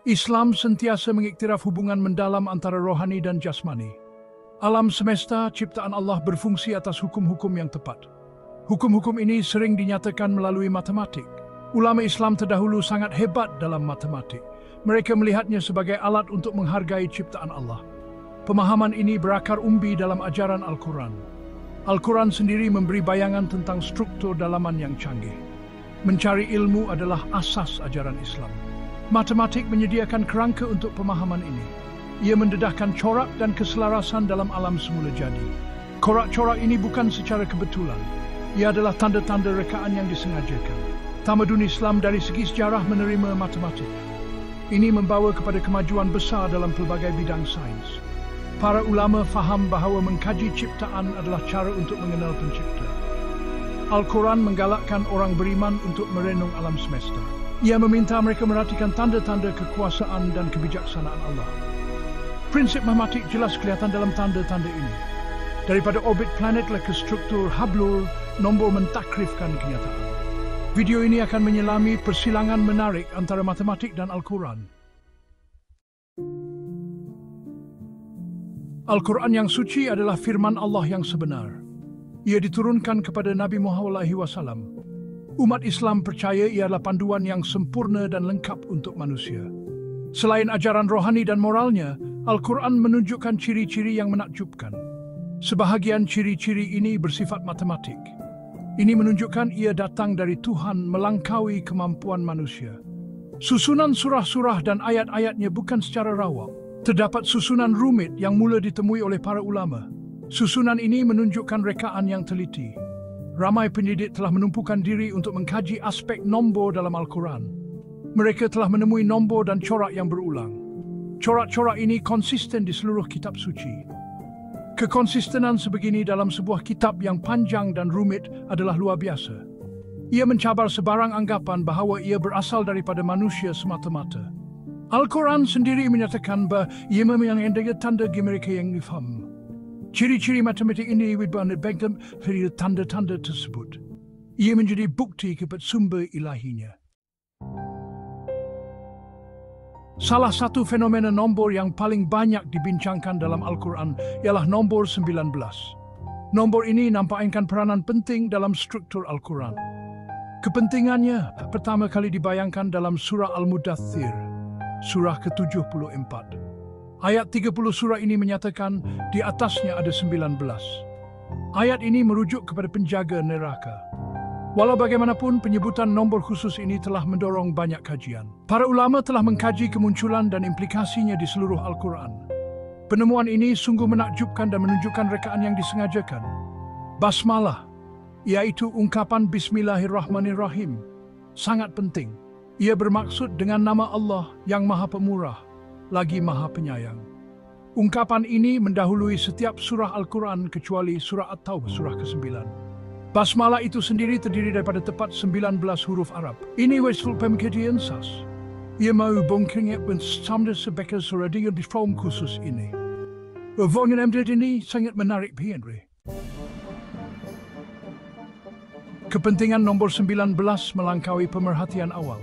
Islam sentiasa mengiktiraf hubungan mendalam antara rohani dan jasmani. Alam semesta, ciptaan Allah berfungsi atas hukum-hukum yang tepat. Hukum-hukum ini sering dinyatakan melalui matematik. Ulama Islam terdahulu sangat hebat dalam matematik. Mereka melihatnya sebagai alat untuk menghargai ciptaan Allah. Pemahaman ini berakar umbi dalam ajaran Al-Quran. Al-Quran sendiri memberi bayangan tentang struktur dalaman yang canggih. Mencari ilmu adalah asas ajaran Islam. Matematik menyediakan kerangka untuk pemahaman ini. Ia mendedahkan corak dan keselarasan dalam alam semula jadi. Corak-corak ini bukan secara kebetulan. Ia adalah tanda-tanda rekaan yang disengajakan. Tamadun Islam dari segi sejarah menerima matematik. Ini membawa kepada kemajuan besar dalam pelbagai bidang sains. Para ulama faham bahawa mengkaji ciptaan adalah cara untuk mengenal pencipta. Al-Quran menggalakkan orang beriman untuk merenung alam semesta. Ia meminta mereka merhatikan tanda-tanda kekuasaan dan kebijaksanaan Allah. Prinsip matematik jelas kelihatan dalam tanda-tanda ini. Daripada orbit planetlah ke struktur hablur, nombor mentakrifkan kenyataan. Video ini akan menyelami persilangan menarik antara matematik dan Al-Quran. Al-Quran yang suci adalah firman Allah yang sebenar. Ia diturunkan kepada Nabi Muhammad SAW. Umat Islam percaya ia adalah panduan yang sempurna dan lengkap untuk manusia. Selain ajaran rohani dan moralnya, Al-Quran menunjukkan ciri-ciri yang menakjubkan. Sebahagian ciri-ciri ini bersifat matematik. Ini menunjukkan ia datang dari Tuhan melangkaui kemampuan manusia. Susunan surah-surah dan ayat-ayatnya bukan secara rawak. Terdapat susunan rumit yang mula ditemui oleh para ulama. Susunan ini menunjukkan rekaan yang teliti. Ramai pendidik telah menumpukan diri untuk mengkaji aspek nombor dalam Al-Quran. Mereka telah menemui nombor dan corak yang berulang. Corak-corak ini konsisten di seluruh kitab suci. Kekonsistenan sebegini dalam sebuah kitab yang panjang dan rumit adalah luar biasa. Ia mencabar sebarang anggapan bahawa ia berasal daripada manusia semata-mata. Al-Quran sendiri menyatakan bahawa ia memiliki tanda mereka yang difaham. Ciri-ciri matematik ini dibangkitkan dari tanda-tanda tersebut. Ia menjadi bukti kepada sumber ilahinya. Salah satu fenomena nombor yang paling banyak dibincangkan dalam Al-Quran ialah nombor 19. Nombor ini nampakkan peranan penting dalam struktur Al-Quran. Kepentingannya pertama kali dibayangkan dalam surah Al-Mudaththir, surah ke-74. Ayat 30 surah ini menyatakan di atasnya ada 19. Ayat ini merujuk kepada penjaga neraka. Walau bagaimanapun, penyebutan nombor khusus ini telah mendorong banyak kajian. Para ulama telah mengkaji kemunculan dan implikasinya di seluruh Al-Quran. Penemuan ini sungguh menakjubkan dan menunjukkan rekaan yang disengajakan. Basmalah, yaitu ungkapan Bismillahirrahmanirrahim, sangat penting. Ia bermaksud dengan nama Allah yang Maha Pemurah, lagi Maha Penyayang. Ungkapan ini mendahului setiap surah Al-Quran kecuali surah At-Taubah, surah ke-9. Basmalah itu sendiri terdiri daripada tepat 19 huruf Arab. Ini wastful pemketian sas. Ia mahu bongkingnya bersama sebagai surah dengan di form khusus ini. Wongan emdet ini sangat menarik perhatian. Kepentingan nombor 19 melangkaui pemerhatian awal.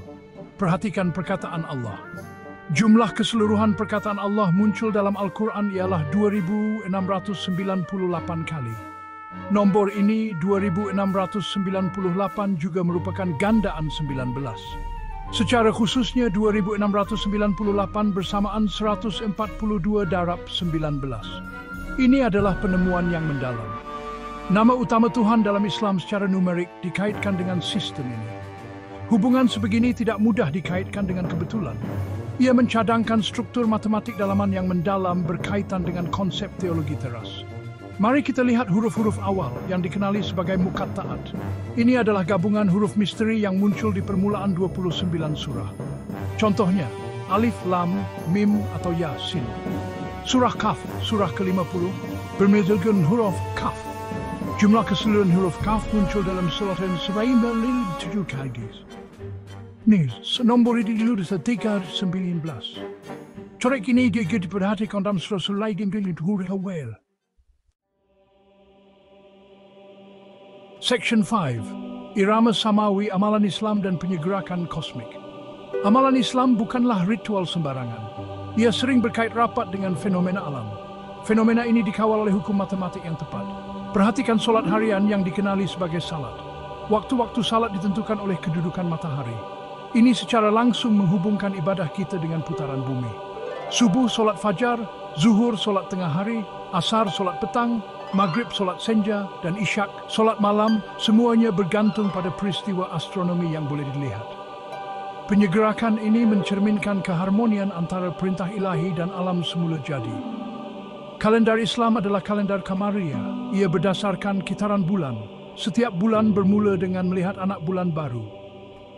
Perhatikan perkataan Allah. Jumlah keseluruhan perkataan Allah muncul dalam Al-Quran ialah 2.698 kali. Nombor ini 2.698 juga merupakan gandaan 19. Secara khususnya 2.698 bersamaan 142 darab 19. Ini adalah penemuan yang mendalam. Nama utama Tuhan dalam Islam secara numerik dikaitkan dengan sistem ini. Hubungan sebegini tidak mudah dikaitkan dengan kebetulan. Ia mencadangkan struktur matematik dalaman yang mendalam berkaitan dengan konsep teologi teras. Mari kita lihat huruf-huruf awal yang dikenali sebagai muqatta'at. Ini adalah gabungan huruf misteri yang muncul di permulaan 29 surah. Contohnya, Alif, Lam, Mim atau Ya, Sin. Surah Kaf, surah ke-50, bermulakan huruf Kaf. Jumlah keseluruhan huruf Kaf muncul dalam surat yang 97 kali. Nih, nombor ini dulu 319. Corak ini juga diperhatikan dalam surah lain dengan huruf Awal. Section 5. Irama Samawi, Amalan Islam dan Penyegerakan Kosmik. Amalan Islam bukanlah ritual sembarangan. Ia sering berkait rapat dengan fenomena alam. Fenomena ini dikawal oleh hukum matematik yang tepat. Perhatikan solat harian yang dikenali sebagai salat. Waktu-waktu salat ditentukan oleh kedudukan matahari. Ini secara langsung menghubungkan ibadah kita dengan putaran bumi. Subuh solat fajar, zuhur solat tengah hari, asar solat petang, maghrib solat senja, dan isyak solat malam, semuanya bergantung pada peristiwa astronomi yang boleh dilihat. Penyegerakan ini mencerminkan keharmonian antara perintah ilahi dan alam semula jadi. Kalendar Islam adalah kalendar Qamaria. Ia berdasarkan kitaran bulan. Setiap bulan bermula dengan melihat anak bulan baru.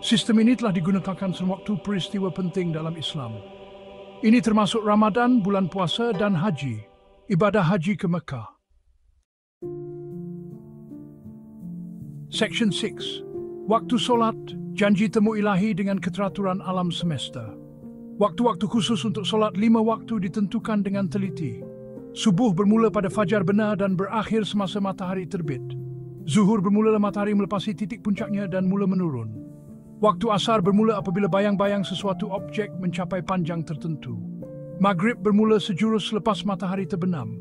Sistem ini telah digunakan sewaktu peristiwa penting dalam Islam. Ini termasuk Ramadan, bulan puasa, dan haji. Ibadah haji ke Mekah. Section 6. Waktu solat, janji temu ilahi dengan keteraturan alam semesta. Waktu-waktu khusus untuk solat 5 waktu ditentukan dengan teliti. Subuh bermula pada fajar benar dan berakhir semasa matahari terbit. Zuhur bermula matahari melepasi titik puncaknya dan mula menurun. Waktu asar bermula apabila bayang-bayang sesuatu objek mencapai panjang tertentu. Maghrib bermula sejurus selepas matahari terbenam.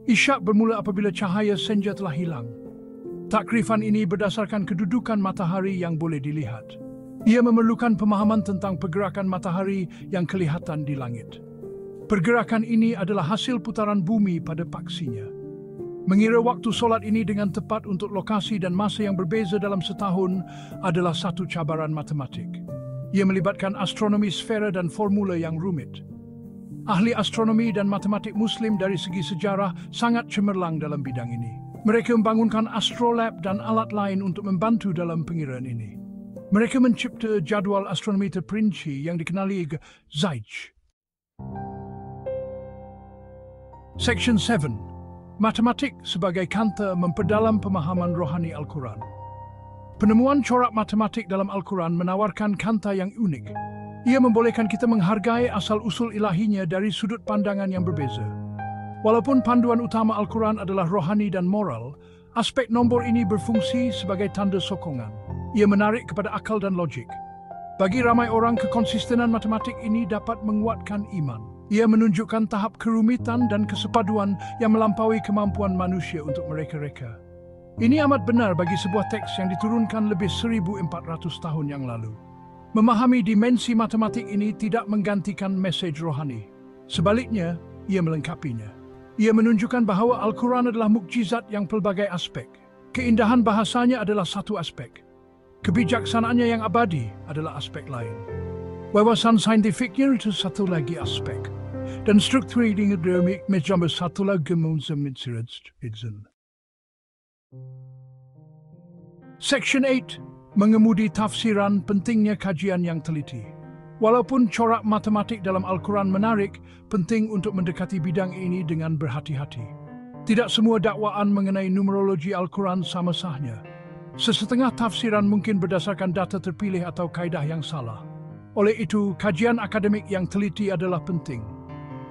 Isyak bermula apabila cahaya senja telah hilang. Takrifan ini berdasarkan kedudukan matahari yang boleh dilihat. Ia memerlukan pemahaman tentang pergerakan matahari yang kelihatan di langit. Pergerakan ini adalah hasil putaran bumi pada paksinya. Mengira waktu solat ini dengan tepat untuk lokasi dan masa yang berbeza dalam setahun adalah satu cabaran matematik. Ia melibatkan astronomi sfera dan formula yang rumit. Ahli astronomi dan matematik Muslim dari segi sejarah sangat cemerlang dalam bidang ini. Mereka membangunkan astrolab dan alat lain untuk membantu dalam pengiraan ini. Mereka mencipta jadual astronomi terperinci yang dikenali Zeitch. Section 7. Matematik sebagai kanta memperdalam pemahaman rohani Al-Quran. Penemuan corak matematik dalam Al-Quran menawarkan kanta yang unik. Ia membolehkan kita menghargai asal-usul ilahinya dari sudut pandangan yang berbeza. Walaupun panduan utama Al-Quran adalah rohani dan moral, aspek nombor ini berfungsi sebagai tanda sokongan. Ia menarik kepada akal dan logik. Bagi ramai orang, kekonsistenan matematik ini dapat menguatkan iman. Ia menunjukkan tahap kerumitan dan kesepaduan yang melampaui kemampuan manusia untuk mereka-reka. Ini amat benar bagi sebuah teks yang diturunkan lebih 1400 tahun yang lalu. Memahami dimensi matematik ini tidak menggantikan mesej rohani. Sebaliknya, ia melengkapinya. Ia menunjukkan bahawa Al-Quran adalah mukjizat yang pelbagai aspek. Keindahan bahasanya adalah satu aspek. Kebijaksanaannya yang abadi adalah aspek lain. Wawasan saintifiknya itu satu lagi aspek. Dan struktur ini menjadi satu lagi menjadi. Section 8. Mengemudi tafsiran, pentingnya kajian yang teliti. Walaupun corak matematik dalam Al-Quran menarik, penting untuk mendekati bidang ini dengan berhati-hati. Tidak semua dakwaan mengenai numerologi Al-Quran sama sahnya. Sesetengah tafsiran mungkin berdasarkan data terpilih atau kaidah yang salah. Oleh itu, kajian akademik yang teliti adalah penting.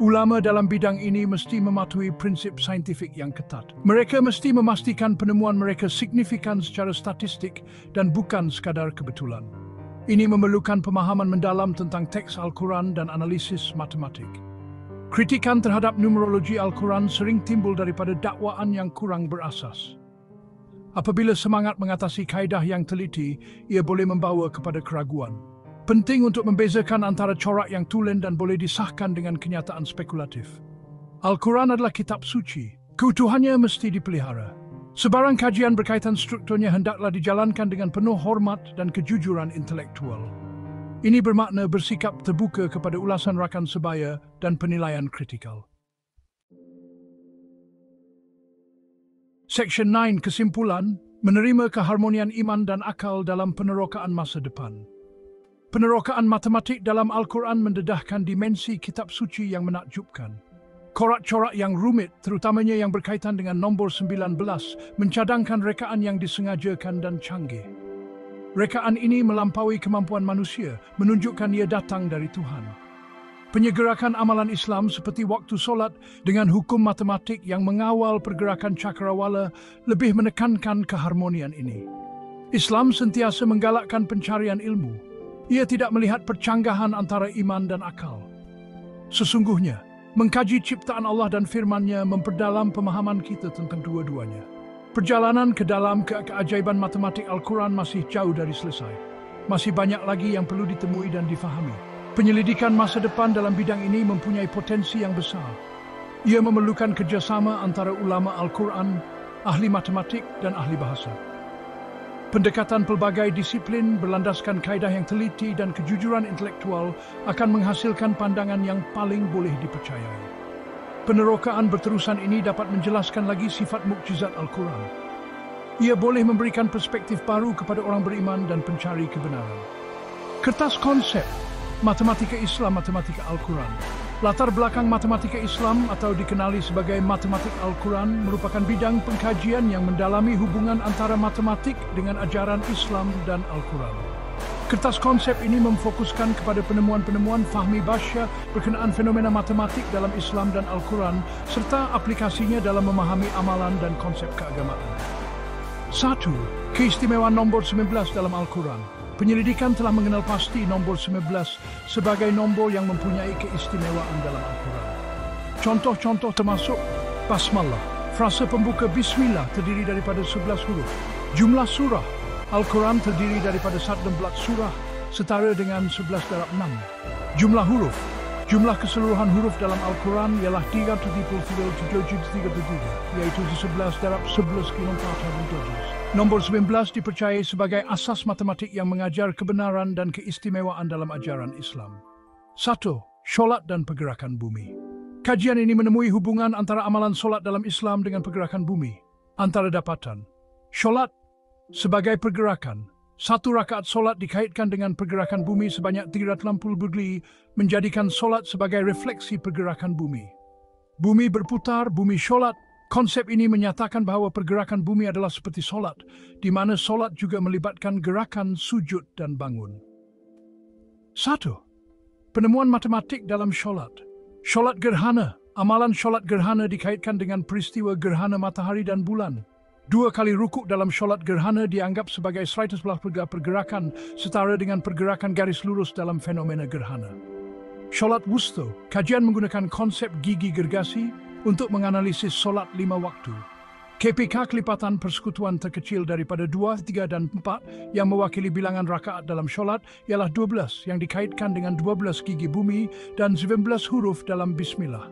Ulama dalam bidang ini mesti mematuhi prinsip saintifik yang ketat. Mereka mesti memastikan penemuan mereka signifikan secara statistik dan bukan sekadar kebetulan. Ini memerlukan pemahaman mendalam tentang teks Al-Quran dan analisis matematik. Kritikan terhadap numerologi Al-Quran sering timbul daripada dakwaan yang kurang berasas. Apabila semangat mengatasi kaidah yang teliti, ia boleh membawa kepada keraguan. Penting untuk membezakan antara corak yang tulen dan boleh disahkan dengan kenyataan spekulatif. Al-Quran adalah kitab suci. Keutuhannya mesti dipelihara. Sebarang kajian berkaitan strukturnya hendaklah dijalankan dengan penuh hormat dan kejujuran intelektual. Ini bermakna bersikap terbuka kepada ulasan rakan sebaya dan penilaian kritikal. Section 9. Kesimpulan, menerima keharmonian iman dan akal dalam penerokaan masa depan. Penerokaan matematik dalam Al-Quran mendedahkan dimensi kitab suci yang menakjubkan. Corak-corak yang rumit, terutamanya yang berkaitan dengan nombor 19, mencadangkan rekaan yang disengajakan dan canggih. Rekaan ini melampaui kemampuan manusia, menunjukkan ia datang dari Tuhan. Penyegerakan amalan Islam seperti waktu solat dengan hukum matematik yang mengawal pergerakan cakrawala lebih menekankan keharmonian ini. Islam sentiasa menggalakkan pencarian ilmu. Ia tidak melihat percanggahan antara iman dan akal. Sesungguhnya, mengkaji ciptaan Allah dan firman-Nya memperdalam pemahaman kita tentang dua-duanya. Perjalanan ke dalam keajaiban matematik Al-Quran masih jauh dari selesai. Masih banyak lagi yang perlu ditemui dan difahami. Penyelidikan masa depan dalam bidang ini mempunyai potensi yang besar. Ia memerlukan kerjasama antara ulama Al-Quran, ahli matematik, dan ahli bahasa. Pendekatan pelbagai disiplin berlandaskan kaedah yang teliti dan kejujuran intelektual akan menghasilkan pandangan yang paling boleh dipercayai. Penerokaan berterusan ini dapat menjelaskan lagi sifat mukjizat Al-Quran. Ia boleh memberikan perspektif baru kepada orang beriman dan pencari kebenaran. Kertas konsep Matematika Islam, Matematika Al-Quran. Latar belakang matematika Islam atau dikenali sebagai matematik Al-Quran merupakan bidang pengkajian yang mendalami hubungan antara matematik dengan ajaran Islam dan Al-Quran. Kertas konsep ini memfokuskan kepada penemuan-penemuan Fahmi Basya berkenaan fenomena matematik dalam Islam dan Al-Quran serta aplikasinya dalam memahami amalan dan konsep keagamaan. 1. Keistimewaan nombor 19 dalam Al-Quran. Penyelidikan telah mengenal pasti nombor 19 sebagai nombor yang mempunyai keistimewaan dalam Al-Quran. Contoh-contoh termasuk Basmalah, frase pembuka Bismillah terdiri daripada 11 huruf. Jumlah surah Al-Quran terdiri daripada 16 surah setara dengan 11/6. Jumlah huruf. Jumlah keseluruhan huruf dalam Al-Quran ialah 333, yaitu 11/11 Nombor 19 dipercayai sebagai asas matematik yang mengajar kebenaran dan keistimewaan dalam ajaran Islam. 1. Solat dan pergerakan bumi. Kajian ini menemui hubungan antara amalan solat dalam Islam dengan pergerakan bumi. Antara dapatan, solat sebagai pergerakan. 1 rakaat solat dikaitkan dengan pergerakan bumi sebanyak 360 degree, menjadikan solat sebagai refleksi pergerakan bumi. Bumi berputar, bumi solat. Konsep ini menyatakan bahawa pergerakan bumi adalah seperti solat, di mana solat juga melibatkan gerakan sujud dan bangun. 1. Penemuan matematik dalam solat. Solat gerhana. Amalan solat gerhana dikaitkan dengan peristiwa gerhana matahari dan bulan. 2 kali rukuk dalam solat gerhana dianggap sebagai 180 pergerakan setara dengan pergerakan garis lurus dalam fenomena gerhana. Solat wusta. Kajian menggunakan konsep gigi gergasi untuk menganalisis solat 5 waktu. KPK kelipatan persekutuan terkecil daripada 2, 3 dan 4 yang mewakili bilangan rakaat dalam solat ialah 12 yang dikaitkan dengan 12 gigi bumi dan 19 huruf dalam Bismillah.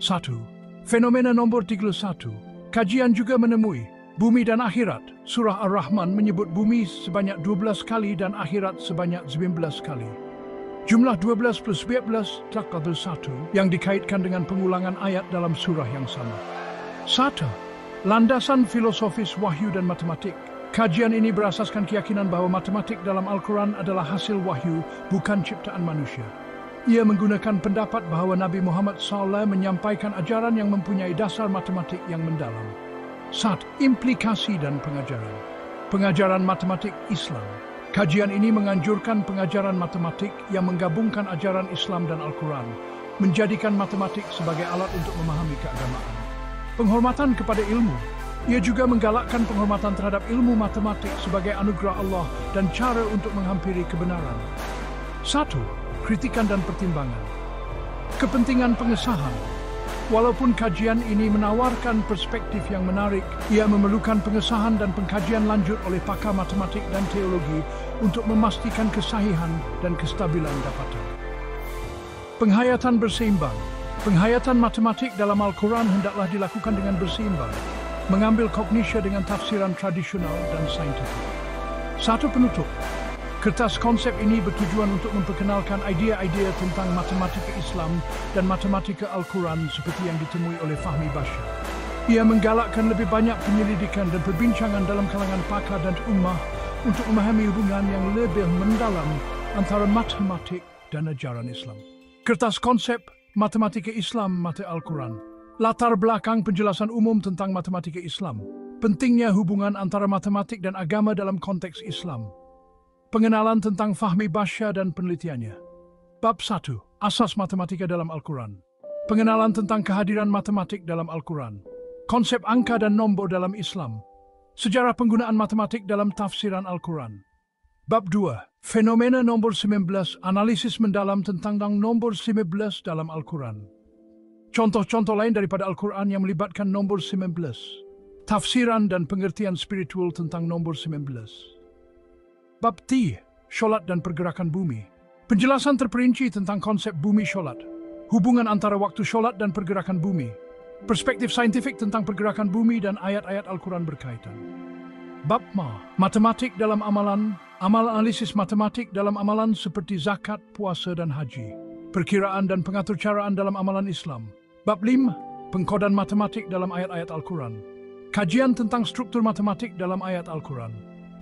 1. Fenomena nombor 31. Kajian juga menemui bumi dan akhirat. Surah Ar-Rahman menyebut bumi sebanyak 12 kali dan akhirat sebanyak 19 kali. Jumlah 12 plus 12 takdir 1 yang dikaitkan dengan pengulangan ayat dalam surah yang sama. 1. Landasan filosofis wahyu dan matematik. Kajian ini berasaskan keyakinan bahawa matematik dalam Al-Quran adalah hasil wahyu, bukan ciptaan manusia. Ia menggunakan pendapat bahawa Nabi Muhammad SAW menyampaikan ajaran yang mempunyai dasar matematik yang mendalam. 1. Implikasi dan pengajaran. Pengajaran matematik Islam. Kajian ini menganjurkan pengajaran matematik yang menggabungkan ajaran Islam dan Al-Quran, menjadikan matematik sebagai alat untuk memahami keagamaan. Penghormatan kepada ilmu. Ia juga menggalakkan penghormatan terhadap ilmu matematik sebagai anugerah Allah dan cara untuk menghampiri kebenaran. 1. Kritikan dan pertimbangan. Kepentingan pengesahan. Walaupun kajian ini menawarkan perspektif yang menarik, ia memerlukan pengesahan dan pengkajian lanjut oleh pakar matematik dan teologi untuk memastikan kesahihan dan kestabilan dapatan. Penghayatan berseimbang. Penghayatan matematik dalam Al-Quran hendaklah dilakukan dengan berseimbang, mengambil kognisi dengan tafsiran tradisional dan saintifik. 1. Penutup. Kertas konsep ini bertujuan untuk memperkenalkan idea-idea tentang matematika Islam dan matematika Al-Quran seperti yang ditemui oleh Fahmi Basya. Ia menggalakkan lebih banyak penyelidikan dan perbincangan dalam kalangan pakar dan ummah untuk memahami hubungan yang lebih mendalam antara matematik dan ajaran Islam. Kertas konsep Matematika Islam, Mata Al-Quran. Latar belakang penjelasan umum tentang matematika Islam. Pentingnya hubungan antara matematik dan agama dalam konteks Islam. Pengenalan tentang Fahmi Basya dan penelitiannya. Bab 1. Asas matematika dalam Al-Quran. Pengenalan tentang kehadiran matematik dalam Al-Quran. Konsep angka dan nombor dalam Islam. Sejarah penggunaan matematik dalam tafsiran Al-Quran. Bab 2. Fenomena nombor 19. Analisis mendalam tentang nombor 19 dalam Al-Quran. Contoh-contoh lain daripada Al-Quran yang melibatkan nombor 19. Tafsiran dan pengertian spiritual tentang nombor 19. Bab T. Sholat dan pergerakan bumi. Penjelasan terperinci tentang konsep bumi sholat. Hubungan antara waktu sholat dan pergerakan bumi. Perspektif saintifik tentang pergerakan bumi dan ayat-ayat Al-Quran berkaitan. Bab Ma. Matematik dalam amalan. Amal analisis matematik dalam amalan seperti zakat, puasa dan haji. Perkiraan dan pengaturcaraan dalam amalan Islam. Bab 5. Pengkodan matematik dalam ayat-ayat Al-Quran. Kajian tentang struktur matematik dalam ayat Al-Quran.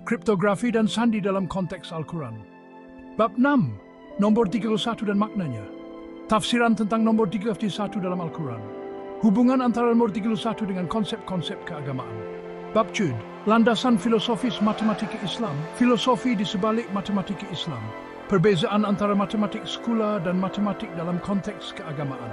Kriptografi dan sandi dalam konteks Al-Quran. Bab 6. Nombor 31 dan maknanya. Tafsiran tentang nombor 31 dalam Al-Quran. Hubungan antara nomor 31 dengan konsep-konsep keagamaan. Bab Jud. Landasan filosofis matematika Islam. Filosofi di sebalik matematika Islam. Perbezaan antara matematik sekula dan matematik dalam konteks keagamaan.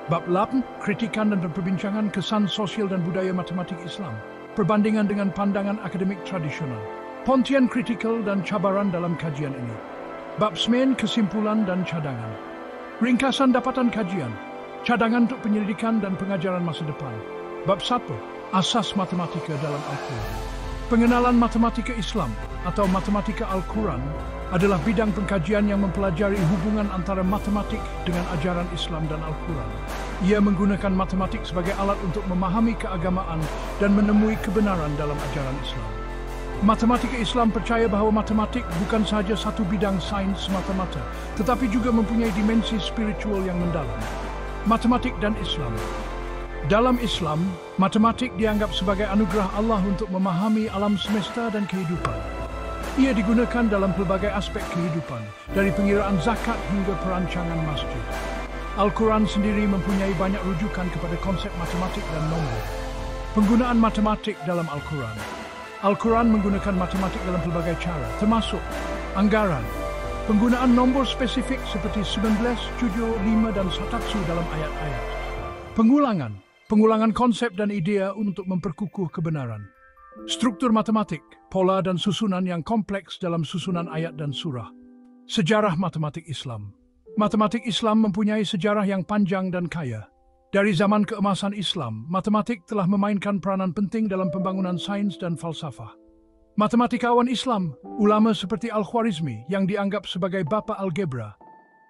Bab 8. Kritikan dan perbincangan kesan sosial dan budaya matematik Islam. Perbandingan dengan pandangan akademik tradisional. Pontian kritikal dan cabaran dalam kajian ini. Bab 9. Kesimpulan dan cadangan. Ringkasan dapatan kajian. Cadangan untuk penyelidikan dan pengajaran masa depan. Bab 1. Asas matematika dalam Al-Quran. Pengenalan matematika Islam atau matematika Al-Quran adalah bidang pengkajian yang mempelajari hubungan antara matematik dengan ajaran Islam dan Al-Quran. Ia menggunakan matematik sebagai alat untuk memahami keagamaan dan menemui kebenaran dalam ajaran Islam. Matematika Islam percaya bahawa matematik bukan sahaja satu bidang sains semata-mata, tetapi juga mempunyai dimensi spiritual yang mendalam. Matematik dan Islam. Dalam Islam, matematik dianggap sebagai anugerah Allah untuk memahami alam semesta dan kehidupan. Ia digunakan dalam pelbagai aspek kehidupan, dari pengiraan zakat hingga perancangan masjid. Al-Quran sendiri mempunyai banyak rujukan kepada konsep matematik dan nombor. Penggunaan matematik dalam Al-Quran. Al-Quran menggunakan matematik dalam pelbagai cara, termasuk anggaran, penggunaan nombor spesifik seperti 19, 7, 5 dan satatsu dalam ayat-ayat. Pengulangan konsep dan idea untuk memperkukuh kebenaran. Struktur matematik, pola dan susunan yang kompleks dalam susunan ayat dan surah. Sejarah matematik Islam. Matematik Islam mempunyai sejarah yang panjang dan kaya. Dari zaman keemasan Islam, matematik telah memainkan peranan penting dalam pembangunan sains dan falsafah. Matematikawan Islam, ulama seperti Al-Khwarizmi yang dianggap sebagai bapa algebra.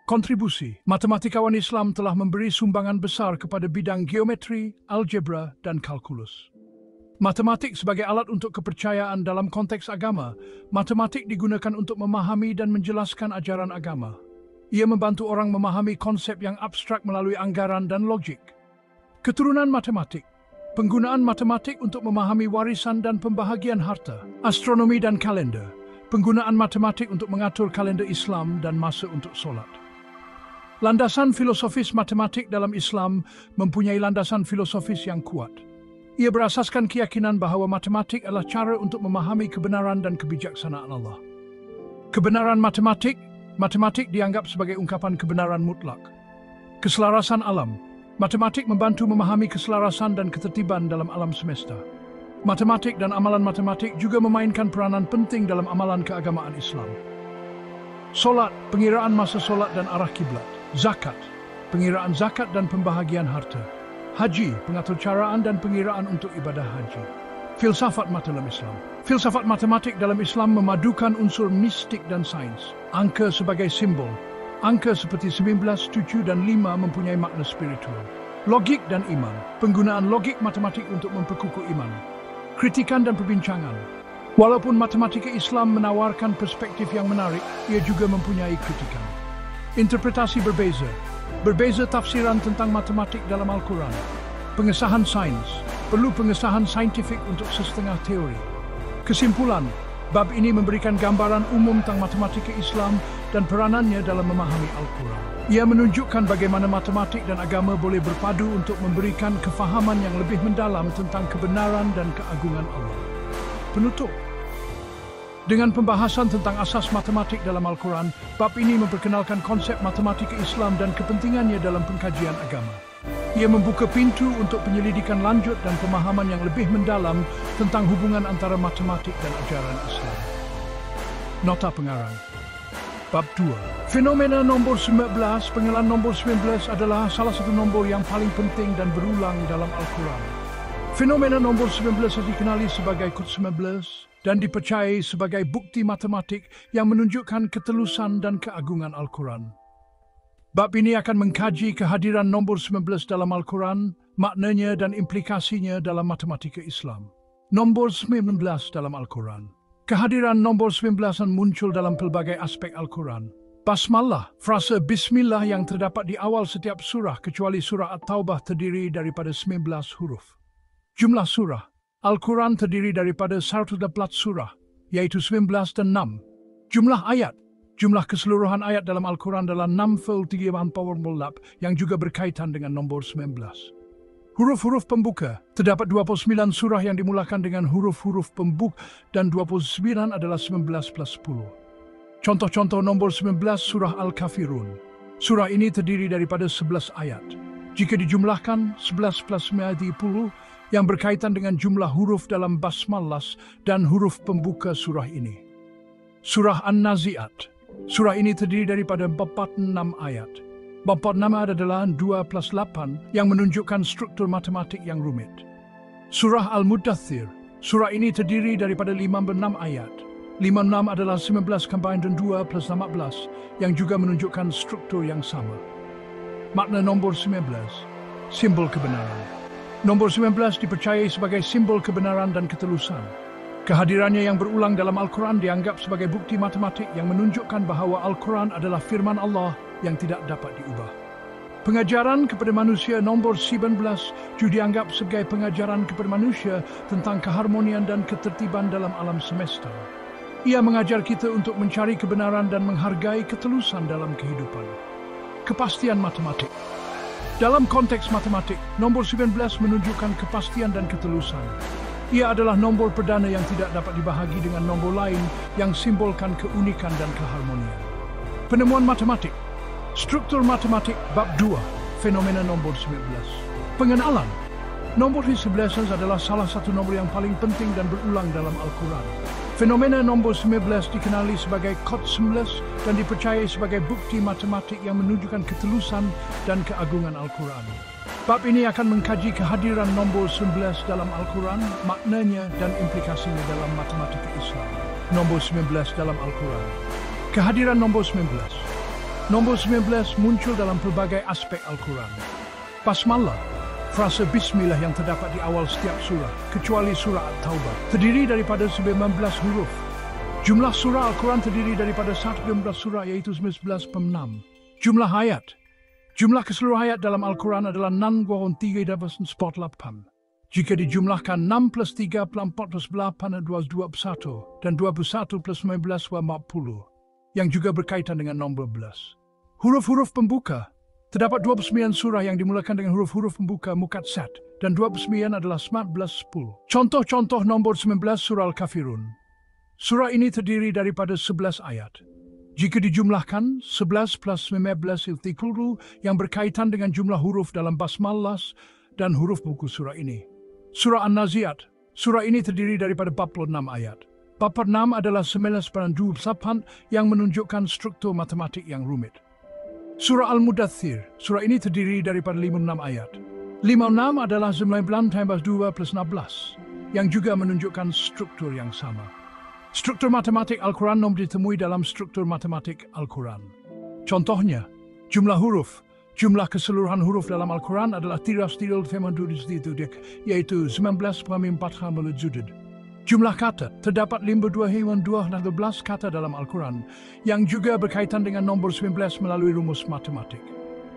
Kontribusi, matematikawan Islam telah memberi sumbangan besar kepada bidang geometri, algebra, dan kalkulus. Matematik sebagai alat untuk kepercayaan dalam konteks agama, matematik digunakan untuk memahami dan menjelaskan ajaran agama. Ia membantu orang memahami konsep yang abstrak melalui anggaran dan logik. Keturunan matematik. Penggunaan matematik untuk memahami warisan dan pembahagian harta, astronomi dan kalender. Penggunaan matematik untuk mengatur kalender Islam dan masa untuk solat. Landasan filosofis matematik dalam Islam mempunyai landasan filosofis yang kuat. Ia berasaskan keyakinan bahawa matematik adalah cara untuk memahami kebenaran dan kebijaksanaan Allah. Kebenaran matematik dianggap sebagai ungkapan kebenaran mutlak. Keselarasan alam. Matematik membantu memahami keselarasan dan ketertiban dalam alam semesta. Matematik dan amalan matematik juga memainkan peranan penting dalam amalan keagamaan Islam. Solat, pengiraan masa solat dan arah kiblat. Zakat, pengiraan zakat dan pembahagian harta. Haji, pengaturcaraan dan pengiraan untuk ibadah haji. Filsafat dalam Islam. Filsafat matematik dalam Islam memadukan unsur mistik dan sains. Angka sebagai simbol. Angka seperti 19, 7 dan 5 mempunyai makna spiritual. Logik dan iman. Penggunaan logik matematik untuk memperkukuh iman. Kritikan dan perbincangan. Walaupun matematika Islam menawarkan perspektif yang menarik, ia juga mempunyai kritikan. Interpretasi berbeza. Berbeza tafsiran tentang matematik dalam Al-Quran. Pengesahan sains. Perlu pengesahan saintifik untuk setengah teori. Kesimpulan, bab ini memberikan gambaran umum tentang matematika Islam dan peranannya dalam memahami Al-Quran. Ia menunjukkan bagaimana matematik dan agama boleh berpadu untuk memberikan kefahaman yang lebih mendalam tentang kebenaran dan keagungan Allah. Penutup. Dengan pembahasan tentang asas matematik dalam Al-Quran, bab ini memperkenalkan konsep matematika Islam dan kepentingannya dalam pengkajian agama. Ia membuka pintu untuk penyelidikan lanjut dan pemahaman yang lebih mendalam tentang hubungan antara matematik dan ajaran Islam. Nota pengarang. Bab 2. Fenomena nombor 19, pengenalan nombor 19 adalah salah satu nombor yang paling penting dan berulang dalam Al-Quran. Fenomena nombor 19 dikenali sebagai kod 19 dan dipercayai sebagai bukti matematik yang menunjukkan ketelusan dan keagungan Al-Quran. Bab ini akan mengkaji kehadiran nombor 19 dalam Al-Quran, maknanya dan implikasinya dalam matematika Islam. Nombor 19 dalam Al-Quran. Kehadiran nombor 19 muncul dalam pelbagai aspek Al-Quran. Basmalah, frase Bismillah yang terdapat di awal setiap surah kecuali surah At-Taubah terdiri daripada 19 huruf. Jumlah surah Al-Quran terdiri daripada 118 surah, yaitu 19 dan 6. Jumlah ayat, jumlah keseluruhan ayat dalam Al-Quran adalah 63 yang juga berkaitan dengan nombor 19. Huruf-huruf pembuka, terdapat 29 surah yang dimulakan dengan huruf-huruf pembuka dan 29 adalah 19 plus 10. Contoh-contoh nombor 19 surah Al-Kafirun. Surah ini terdiri daripada 11 ayat. Jika dijumlahkan, 11 plus 10 yang berkaitan dengan jumlah huruf dalam basmalah dan huruf pembuka surah ini. Surah An-Nazi'at. Surah ini terdiri daripada 46 ayat. 46 adalah 2 plus 8 yang menunjukkan struktur matematik yang rumit. Surah Al-Muddathir. Surah ini terdiri daripada 56 ayat. 56 adalah 19 combined dan 2 plus 16 yang juga menunjukkan struktur yang sama. Makna nombor 19, simbol kebenaran. Nombor 19 dipercayai sebagai simbol kebenaran dan ketelusan. Kehadirannya yang berulang dalam Al-Quran dianggap sebagai bukti matematik yang menunjukkan bahawa Al-Quran adalah firman Allah yang tidak dapat diubah. Pengajaran kepada manusia nombor 19 juga dianggap sebagai pengajaran kepada manusia tentang keharmonian dan ketertiban dalam alam semesta. Ia mengajar kita untuk mencari kebenaran dan menghargai ketelusan dalam kehidupan. Kepastian matematik. Dalam konteks matematik, nombor 19 menunjukkan kepastian dan ketelusan. Ia adalah nombor perdana yang tidak dapat dibahagi dengan nombor lain yang simbolkan keunikan dan keharmonian. Penemuan matematik. Struktur matematik bab 2, fenomena nombor 19. Pengenalan. Nombor 19 adalah salah satu nombor yang paling penting dan berulang dalam Al-Quran. Fenomena nombor 19 dikenali sebagai kod 19 dan dipercayai sebagai bukti matematik yang menunjukkan ketelusan dan keagungan Al-Quran. Bab ini akan mengkaji kehadiran nombor 19 dalam Al-Quran, maknanya dan implikasinya dalam matematika Islam. Nombor 19 dalam Al-Quran. Kehadiran nombor 19. Nombor 19 muncul dalam pelbagai aspek Al-Quran. Basmalah, frase Bismillah yang terdapat di awal setiap surah, kecuali surah At-Taubah, terdiri daripada 19 huruf. Jumlah surah Al-Quran terdiri daripada 19 surah yaitu 19 per 6. Jumlah ayat. Jumlah keseluruhan ayat dalam Al-Quran adalah 6,348. Jika dijumlahkan 6 plus 3 plus 4 plus 8 adalah 21 dan 21 plus 19 adalah 40. Yang juga berkaitan dengan nombor 11. Huruf-huruf pembuka. Terdapat 29 surah yang dimulakan dengan huruf-huruf pembuka mukatsat dan 29 adalah 19-10. Contoh-contoh nombor 19 surah Al-Kafirun. Surah ini terdiri daripada 11 ayat. Jika dijumlahkan, 11 plus 15 = 30 yang berkaitan dengan jumlah huruf dalam basmalah dan huruf buku surah ini. Surah An-Nazi'at. Surah ini terdiri daripada 46 ayat. 46 adalah 9/28 yang menunjukkan struktur matematik yang rumit. Surah Al-Muddathir. Surah ini terdiri daripada 56 ayat. 56 adalah 19 tambah 2 plus 16 yang juga menunjukkan struktur yang sama. Struktur matematik Al-Quran ditemui dalam struktur matematik Al-Quran. Contohnya, jumlah huruf. Jumlah keseluruhan huruf dalam Al-Quran adalah 357, yaitu 19,4 Jumlah kata, terdapat 52,212 kata dalam Al-Quran, yang juga berkaitan dengan nombor 19 melalui rumus matematik.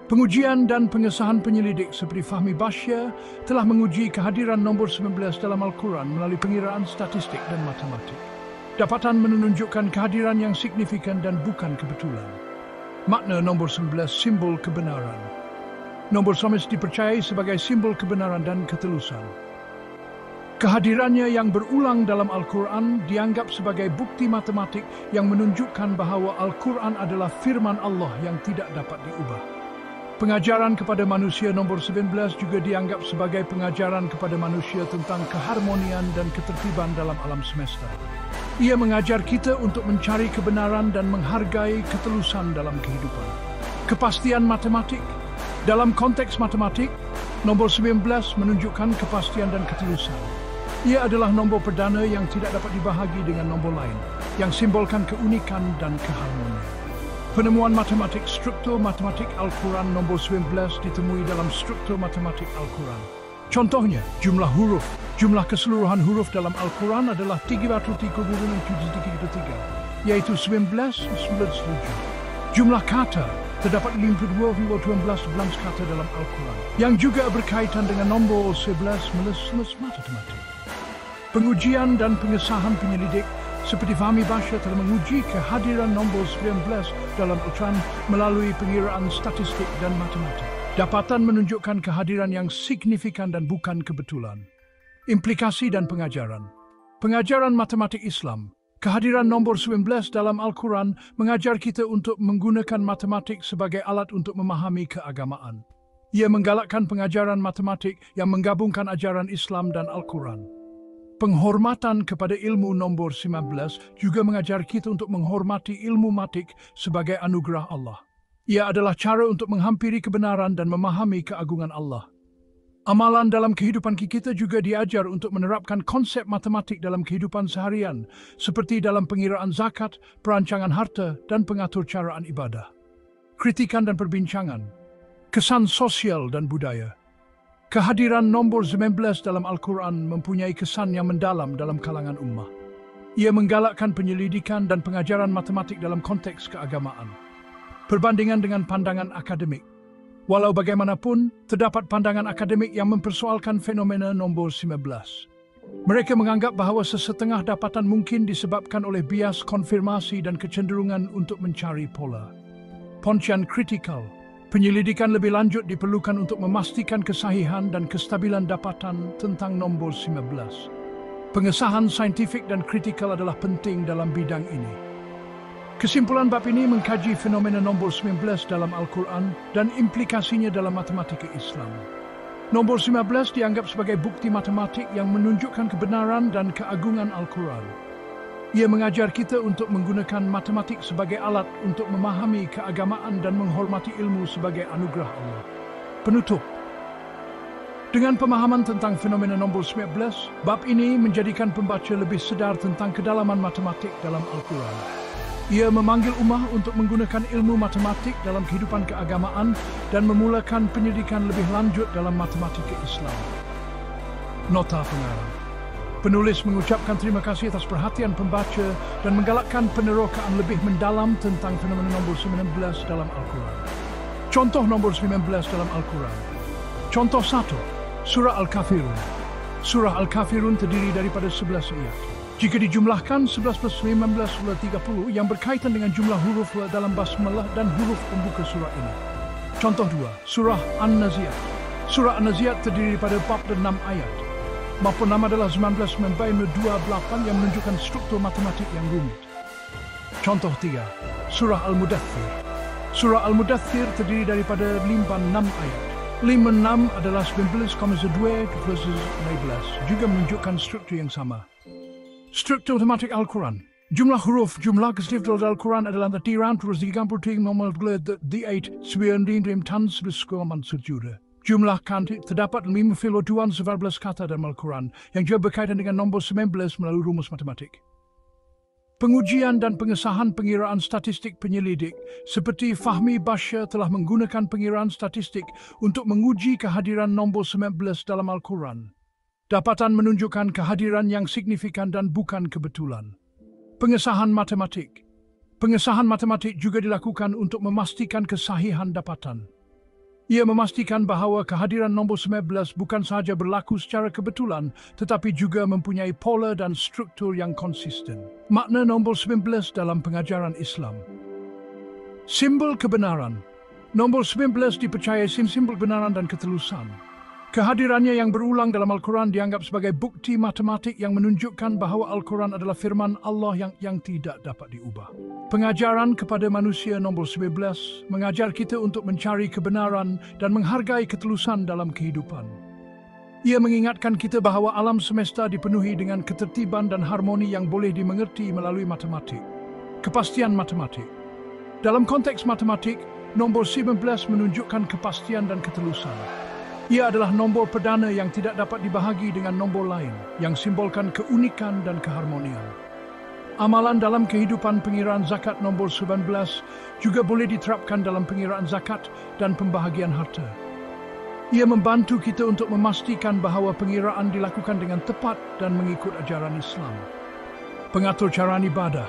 Pengujian dan pengesahan penyelidik seperti Fahmi Bashir telah menguji kehadiran nombor 19 dalam Al-Quran melalui pengiraan statistik dan matematik. Dapatan menunjukkan kehadiran yang signifikan dan bukan kebetulan. Makna nombor 19 simbol kebenaran. Nombor 19 dipercayai sebagai simbol kebenaran dan ketelusan. Kehadirannya yang berulang dalam Al-Quran dianggap sebagai bukti matematik yang menunjukkan bahawa Al-Quran adalah firman Allah yang tidak dapat diubah. Pengajaran kepada manusia nombor 19 juga dianggap sebagai pengajaran kepada manusia tentang keharmonian dan ketertiban dalam alam semesta. Ia mengajar kita untuk mencari kebenaran dan menghargai ketelusan dalam kehidupan. Kepastian matematik. Dalam konteks matematik, nombor 19 menunjukkan kepastian dan ketelusan. Ia adalah nombor perdana yang tidak dapat dibahagi dengan nombor lain, yang simbolkan keunikan dan keharmonian. Penemuan matematik struktur matematik Al-Quran nombor 19 ditemui dalam struktur matematik Al-Quran. Contohnya, jumlah huruf. Jumlah keseluruhan huruf dalam Al-Quran adalah 303,733, yaitu 19,97. Jumlah kata, terdapat 52,12 kata dalam Al-Quran, yang juga berkaitan dengan nombor 11 matematik. Pengujian dan pengesahan penyelidik seperti Fahmi Bashir telah menguji kehadiran nombor 19 dalam Al-Quran melalui pengiraan statistik dan matematik. Dapatan menunjukkan kehadiran yang signifikan dan bukan kebetulan. Implikasi dan pengajaran. Pengajaran matematik Islam. Kehadiran nombor 19 dalam Al-Quran mengajar kita untuk menggunakan matematik sebagai alat untuk memahami keagamaan. Ia menggalakkan pengajaran matematik yang menggabungkan ajaran Islam dan Al-Quran. Penghormatan kepada ilmu nombor 19 juga mengajar kita untuk menghormati ilmu matik sebagai anugerah Allah. Ia adalah cara untuk menghampiri kebenaran dan memahami keagungan Allah. Amalan dalam kehidupan kita juga diajar untuk menerapkan konsep matematik dalam kehidupan seharian, seperti dalam pengiraan zakat, perancangan harta, dan pengatur caraan ibadah. Kritikan dan perbincangan. Kesan sosial dan budaya. Kehadiran nombor 19 dalam Al-Quran mempunyai kesan yang mendalam dalam kalangan ummah. Ia menggalakkan penyelidikan dan pengajaran matematik dalam konteks keagamaan. Perbandingan dengan pandangan akademik. Walau bagaimanapun, terdapat pandangan akademik yang mempersoalkan fenomena nombor 19. Mereka menganggap bahawa sesetengah dapatan mungkin disebabkan oleh bias konfirmasi dan kecenderungan untuk mencari pola. Poncian kritikal. Penyelidikan lebih lanjut diperlukan untuk memastikan kesahihan dan kestabilan dapatan tentang nombor 19. Pengesahan saintifik dan kritikal adalah penting dalam bidang ini. Kesimpulan bab ini mengkaji fenomena nombor 19 dalam Al-Quran dan implikasinya dalam matematika Islam. Nombor 19 dianggap sebagai bukti matematik yang menunjukkan kebenaran dan keagungan Al-Quran. Ia mengajar kita untuk menggunakan matematik sebagai alat untuk memahami keagamaan dan menghormati ilmu sebagai anugerah Allah. Penutup. Dengan pemahaman tentang fenomena nombor 19, bab ini menjadikan pembaca lebih sedar tentang kedalaman matematik dalam Al-Quran. Ia memanggil ummah untuk menggunakan ilmu matematik dalam kehidupan keagamaan dan memulakan penyelidikan lebih lanjut dalam matematika Islam. Nota pengarang. Penulis mengucapkan terima kasih atas perhatian pembaca dan menggalakkan penerokaan lebih mendalam tentang fenomena nombor 19 dalam Al-Quran. Contoh nombor 19 dalam Al-Quran. Contoh 1. Surah Al-Kafirun. Surah Al-Kafirun terdiri daripada 11 ayat. Jika dijumlahkan 11 plus 19 adalah 30 yang berkaitan dengan jumlah huruf dalam basmalah dan huruf pembuka surah ini. Contoh 2, Surah An-Nazi'at. Surah An-Nazi'at terdiri daripada 46 ayat. Maupun nama adalah 19 membayar 28 yang menunjukkan struktur matematik yang rumit. Contoh 3, Surah Al-Mudaththir. Surah Al-Mudaththir terdiri daripada 56 ayat. 56 adalah 19,2 plus 11, juga menunjukkan struktur yang sama. Struktur tematik Al-Quran. Jumlah huruf jumlah keseluruhan Al-Quran adalah 333 nomor 8 tan 11,7. Jumlah kanti terdapat 52 kata dalam Al-Quran yang juga berkaitan dengan nombor 19 melalui rumus matematik. Pengujian dan pengesahan pengiraan statistik penyelidik seperti Fahmi Bashir telah menggunakan pengiraan statistik untuk menguji kehadiran nombor 19 dalam Al-Quran. Dapatan menunjukkan kehadiran yang signifikan dan bukan kebetulan. Pengesahan matematik. Pengesahan matematik juga dilakukan untuk memastikan kesahihan dapatan. Ia memastikan bahawa kehadiran nombor 19 bukan sahaja berlaku secara kebetulan, tetapi juga mempunyai pola dan struktur yang konsisten. Makna nombor 19 dalam pengajaran Islam. Simbol kebenaran. Nombor 19 dipercayai simbol kebenaran dan ketelusan. Kehadirannya yang berulang dalam Al-Quran dianggap sebagai bukti matematik yang menunjukkan bahawa Al-Quran adalah firman Allah yang tidak dapat diubah. Pengajaran kepada manusia nombor 19 mengajar kita untuk mencari kebenaran dan menghargai ketelusan dalam kehidupan. Ia mengingatkan kita bahawa alam semesta dipenuhi dengan ketertiban dan harmoni yang boleh dimengerti melalui matematik. Kepastian matematik. Dalam konteks matematik, nombor 19 menunjukkan kepastian dan ketelusan. Ia adalah nombor perdana yang tidak dapat dibahagi dengan nombor lain, yang simbolkan keunikan dan keharmonian. Amalan dalam kehidupan pengiraan zakat nombor 19 juga boleh diterapkan dalam pengiraan zakat dan pembahagian harta. Ia membantu kita untuk memastikan bahawa pengiraan dilakukan dengan tepat dan mengikut ajaran Islam. Pengatur caraan ibadah.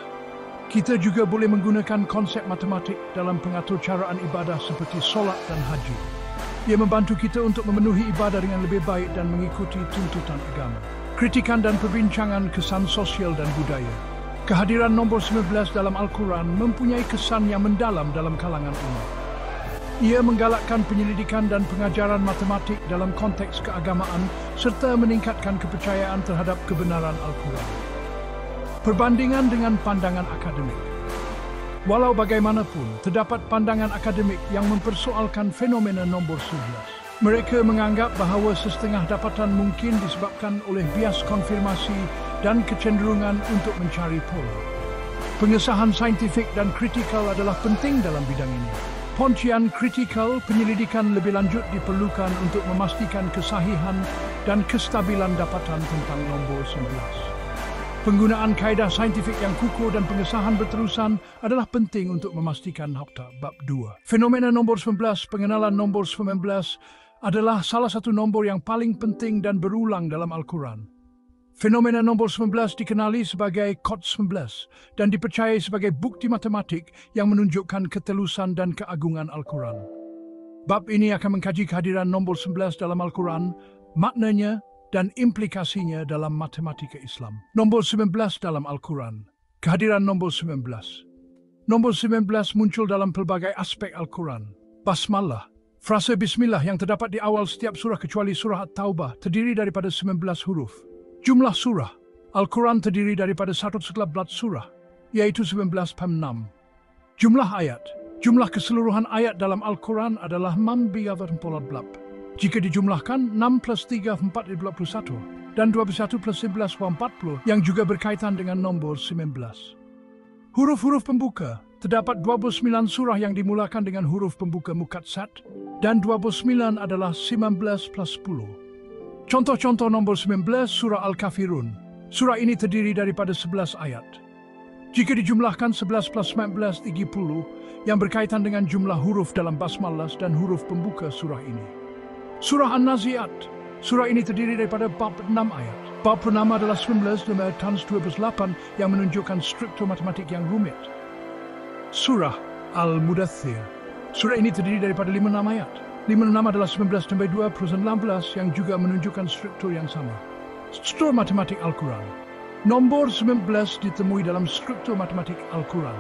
Kita juga boleh menggunakan konsep matematik dalam pengatur caraan ibadah seperti solat dan haji. Ia membantu kita untuk memenuhi ibadah dengan lebih baik dan mengikuti tuntutan agama. Kritikan dan perbincangan kesan sosial dan budaya. Kehadiran nombor 19 dalam Al-Quran mempunyai kesan yang mendalam dalam kalangan umat. Ia menggalakkan penyelidikan dan pengajaran matematik dalam konteks keagamaan serta meningkatkan kepercayaan terhadap kebenaran Al-Quran. Perbandingan dengan pandangan akademik. Walau bagaimanapun, terdapat pandangan akademik yang mempersoalkan fenomena nombor 11. Mereka menganggap bahawa setengah dapatan mungkin disebabkan oleh bias konfirmasi dan kecenderungan untuk mencari pola. Pengesahan saintifik dan kritikal adalah penting dalam bidang ini. Poncian kritikal penyelidikan lebih lanjut diperlukan untuk memastikan kesahihan dan kestabilan dapatan tentang nombor 11. Penggunaan kaedah saintifik yang kukuh dan pengesahan berterusan adalah penting untuk memastikan fakta. Bab 2. Fenomena nombor 19. Pengenalan nombor 19 adalah salah satu nombor yang paling penting dan berulang dalam Al-Quran. Fenomena nombor 19 dikenali sebagai kod 19 dan dipercayai sebagai bukti matematik yang menunjukkan ketelusan dan keagungan Al-Quran. Bab ini akan mengkaji kehadiran nombor 11 dalam Al-Quran, maknanya dan implikasinya dalam matematika Islam. Nombor 19 dalam Al-Quran. Kehadiran nombor 19. Nombor 19 muncul dalam pelbagai aspek Al-Quran. Basmalah, frase Bismillah yang terdapat di awal setiap surah kecuali surah At-Taubah terdiri daripada 19 huruf. Jumlah surah Al-Quran terdiri daripada 114 surah, iaitu 19/6. Jumlah ayat. Jumlah keseluruhan ayat dalam Al-Quran adalah 64. Jika dijumlahkan, 6 plus 3, 4, 21, dan 21 plus 11, 40, yang juga berkaitan dengan nombor 19. Huruf-huruf pembuka. Terdapat 29 surah yang dimulakan dengan huruf pembuka mukatsat, dan 29 adalah 19 plus 10. Contoh-contoh nombor 19 surah Al-Kafirun. Surah ini terdiri daripada 11 ayat. Jika dijumlahkan 11 plus 19, 30, yang berkaitan dengan jumlah huruf dalam basmalah dan huruf pembuka surah ini. Surah An-Nazi'at. Surah ini terdiri daripada 46 ayat. Bab pertama adalah 19 times 28 yang menunjukkan struktur matematik yang rumit. Surah Al-Mudaththir. Surah ini terdiri daripada 56 ayat. 56 adalah 19 tambah 2 plus 16 yang juga menunjukkan struktur yang sama. Struktur matematik Al-Quran. Nombor 19 ditemui dalam struktur matematik Al-Quran.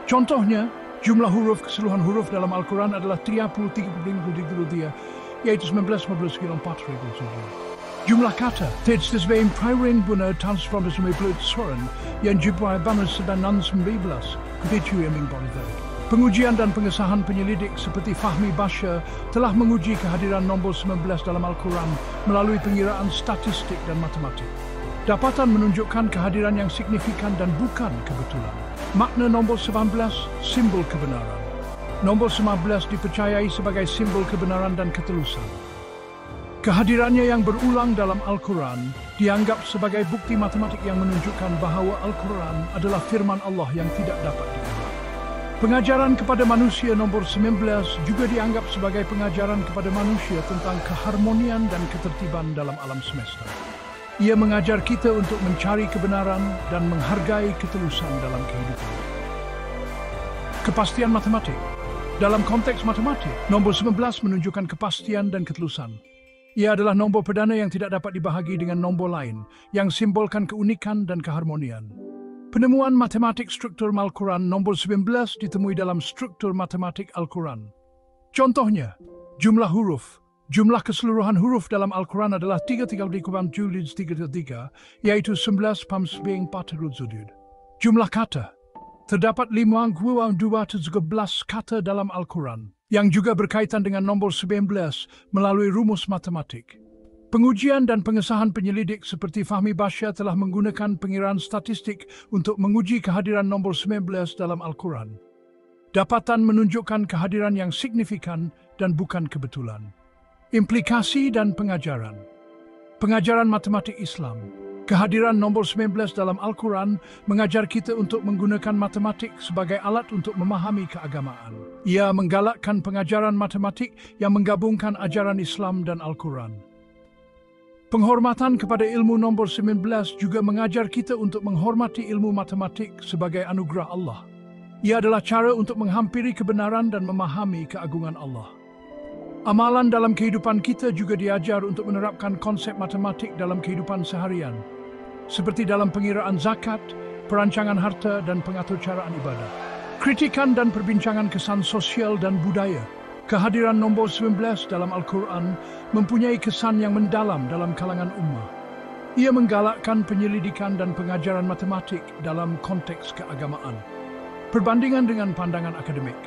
Contohnya, jumlah huruf keseluruhan huruf dalam Al-Quran adalah 30, 33, yaitu 19, 15, 4. Jumlah kata, tets deswegen pririn buna transformers meblut soren, yang jumlah banas sebanan 19, kebetu yang mengbalik. Pengujian dan pengesahan penyelidik seperti Fahmi Bashar telah menguji kehadiran nombor 19 dalam Al-Quran melalui pengiraan statistik dan matematik. Dapatan menunjukkan kehadiran yang signifikan dan bukan kebetulan. Makna nombor 19, simbol kebenaran. Nombor 19 dipercayai sebagai simbol kebenaran dan ketelusan. Kehadirannya yang berulang dalam Al-Quran dianggap sebagai bukti matematik yang menunjukkan bahawa Al-Quran adalah firman Allah yang tidak dapat diubah. Pengajaran kepada manusia nombor 19 juga dianggap sebagai pengajaran kepada manusia tentang keharmonian dan ketertiban dalam alam semesta. Ia mengajar kita untuk mencari kebenaran dan menghargai ketelusan dalam kehidupan. Kepastian matematik. Dalam konteks matematik, nombor 19 menunjukkan kepastian dan ketelusan. Ia adalah nombor perdana yang tidak dapat dibahagi dengan nombor lain, yang simbolkan keunikan dan keharmonian. Penemuan matematik struktur Al-Quran nombor 19 ditemui dalam struktur matematik Al-Quran. Contohnya, jumlah huruf. Jumlah keseluruhan huruf dalam Al-Quran adalah 33, yaitu 11/4. Jumlah kata. Terdapat 5217 kata dalam Al-Quran, yang juga berkaitan dengan nombor 19 melalui rumus matematik. Pengujian dan pengesahan penyelidik seperti Fahmi Basya telah menggunakan pengiraan statistik untuk menguji kehadiran nombor 19 dalam Al-Quran. Dapatan menunjukkan kehadiran yang signifikan dan bukan kebetulan. Implikasi dan pengajaran. Pengajaran matematik Islam. Kehadiran nombor 19 dalam Al-Quran mengajar kita untuk menggunakan matematik sebagai alat untuk memahami keagamaan. Ia menggalakkan pengajaran matematik yang menggabungkan ajaran Islam dan Al-Quran. Penghormatan kepada ilmu nombor 19 juga mengajar kita untuk menghormati ilmu matematik sebagai anugerah Allah. Ia adalah cara untuk menghampiri kebenaran dan memahami keagungan Allah. Amalan dalam kehidupan kita juga diajar untuk menerapkan konsep matematik dalam kehidupan seharian, seperti dalam pengiraan zakat, perancangan harta, dan pengaturcaraan ibadah. Kritikan dan perbincangan kesan sosial dan budaya. Kehadiran nombor 19 dalam Al-Quran mempunyai kesan yang mendalam dalam kalangan ummah. Ia menggalakkan penyelidikan dan pengajaran matematik dalam konteks keagamaan. Perbandingan dengan pandangan akademik.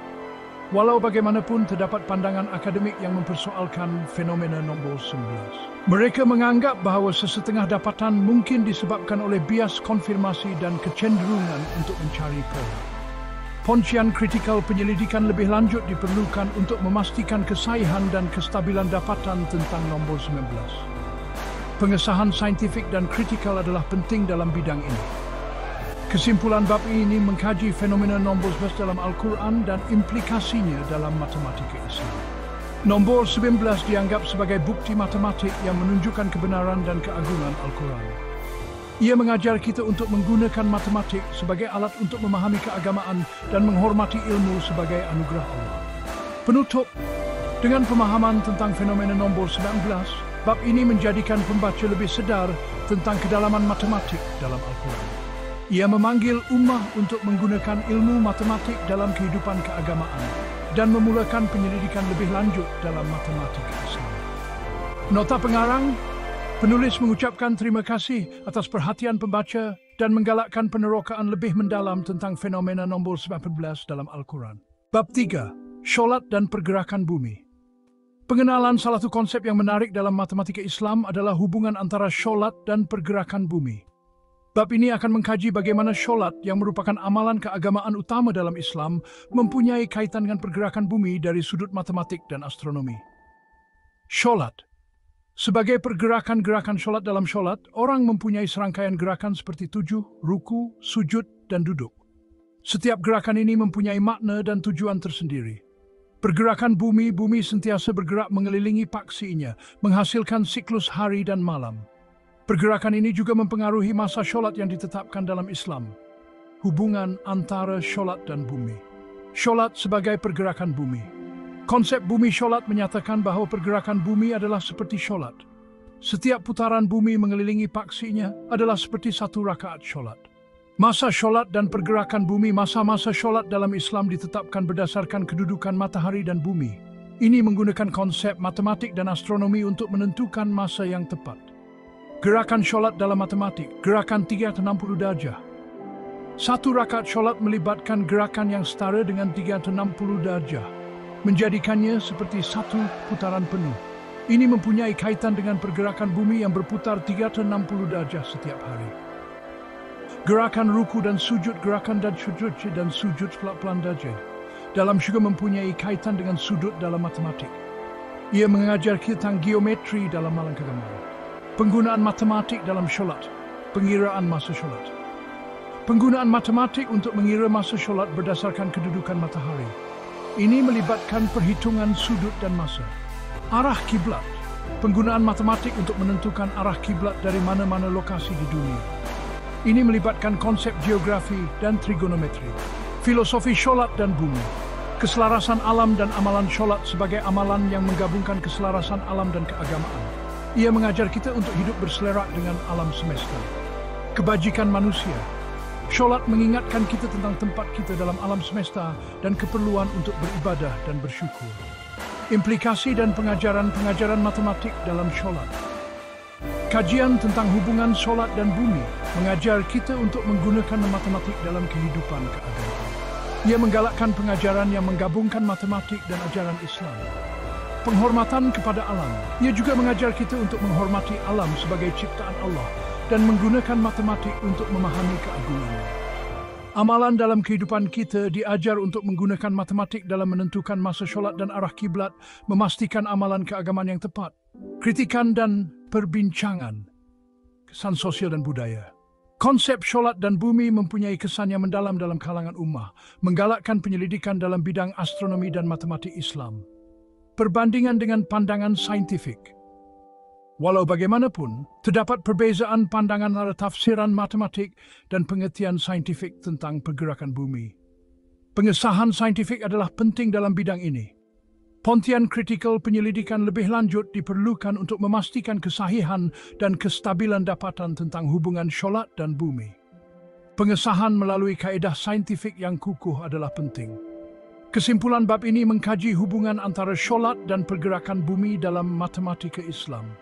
Walau bagaimanapun terdapat pandangan akademik yang mempersoalkan fenomena nombor 19. Mereka menganggap bahawa sesetengah dapatan mungkin disebabkan oleh bias konfirmasi dan kecenderungan untuk mencari pola. Poncian kritikal penyelidikan lebih lanjut diperlukan untuk memastikan kesahihan dan kestabilan dapatan tentang nombor 19. Pengesahan saintifik dan kritikal adalah penting dalam bidang ini. Kesimpulan bab ini mengkaji fenomena nombor 19 dalam Al-Quran dan implikasinya dalam matematika Islam. Nombor 19 dianggap sebagai bukti matematik yang menunjukkan kebenaran dan keagungan Al-Quran. Ia mengajar kita untuk menggunakan matematik sebagai alat untuk memahami keagamaan dan menghormati ilmu sebagai anugerah Allah. Penutup, dengan pemahaman tentang fenomena nombor 19, bab ini menjadikan pembaca lebih sedar tentang kedalaman matematik dalam Al-Quran. Ia memanggil ummah untuk menggunakan ilmu matematik dalam kehidupan keagamaan dan memulakan penyelidikan lebih lanjut dalam matematika Islam. Nota pengarang. Penulis mengucapkan terima kasih atas perhatian pembaca dan menggalakkan penerokaan lebih mendalam tentang fenomena nombor 19 dalam Al-Quran. Bab 3. Solat dan pergerakan bumi. Pengenalan salah satu konsep yang menarik dalam matematika Islam adalah hubungan antara solat dan pergerakan bumi. Bab ini akan mengkaji bagaimana solat yang merupakan amalan keagamaan utama dalam Islam mempunyai kaitan dengan pergerakan bumi dari sudut matematik dan astronomi. Solat. Sebagai pergerakan-gerakan solat dalam solat, orang mempunyai serangkaian gerakan seperti tujuh, ruku, sujud, dan duduk. Setiap gerakan ini mempunyai makna dan tujuan tersendiri. Pergerakan bumi sentiasa bergerak mengelilingi paksinya, menghasilkan siklus hari dan malam. Pergerakan ini juga mempengaruhi masa solat yang ditetapkan dalam Islam. Hubungan antara solat dan bumi. Solat sebagai pergerakan bumi. Konsep bumi solat menyatakan bahawa pergerakan bumi adalah seperti solat. Setiap putaran bumi mengelilingi paksinya adalah seperti satu rakaat solat. Masa solat dan pergerakan bumi. Masa-masa solat dalam Islam ditetapkan berdasarkan kedudukan matahari dan bumi. Ini menggunakan konsep matematik dan astronomi untuk menentukan masa yang tepat. Gerakan solat dalam matematik, gerakan 360 darjah. Satu rakaat solat melibatkan gerakan yang setara dengan 360 darjah. Menjadikannya seperti satu putaran penuh. Ini mempunyai kaitan dengan pergerakan bumi yang berputar 360 darjah setiap hari. Gerakan ruku dan sujud, gerakan dan sujud pelan-pelan darjah. Dalam juga mempunyai kaitan dengan sudut dalam matematik. Ia mengajar kita tentang geometri dalam malang keagamaan. Penggunaan matematik dalam solat, pengiraan masa solat. Penggunaan matematik untuk mengira masa solat berdasarkan kedudukan matahari. Ini melibatkan perhitungan sudut dan masa. Arah kiblat. Penggunaan matematik untuk menentukan arah kiblat dari mana-mana lokasi di dunia. Ini melibatkan konsep geografi dan trigonometri. Filosofi solat dan bumi. Keselarasan alam dan amalan solat sebagai amalan yang menggabungkan keselarasan alam dan keagamaan. Ia mengajar kita untuk hidup berselerak dengan alam semesta. Kebajikan manusia. Solat mengingatkan kita tentang tempat kita dalam alam semesta dan keperluan untuk beribadah dan bersyukur. Implikasi dan pengajaran matematik dalam solat. Kajian tentang hubungan solat dan bumi mengajar kita untuk menggunakan matematik dalam kehidupan keagamaan. Ia menggalakkan pengajaran yang menggabungkan matematik dan ajaran Islam. Penghormatan kepada alam. Ia juga mengajar kita untuk menghormati alam sebagai ciptaan Allah dan menggunakan matematik untuk memahami keagungannya. Amalan dalam kehidupan kita diajar untuk menggunakan matematik dalam menentukan masa solat dan arah kiblat, memastikan amalan keagamaan yang tepat. Kritikan dan perbincangan. Kesan sosial dan budaya. Konsep solat dan bumi mempunyai kesan yang mendalam dalam kalangan ummah, menggalakkan penyelidikan dalam bidang astronomi dan matematik Islam. Perbandingan dengan pandangan saintifik. Walau bagaimanapun, terdapat perbezaan pandangan antara tafsiran matematik dan pengertian saintifik tentang pergerakan bumi. Pengesahan saintifik adalah penting dalam bidang ini. Pontian kritikal penyelidikan lebih lanjut diperlukan untuk memastikan kesahihan dan kestabilan dapatan tentang hubungan solat dan bumi. Pengesahan melalui kaedah saintifik yang kukuh adalah penting. Kesimpulan bab ini mengkaji hubungan antara solat dan pergerakan bumi dalam matematika Islam.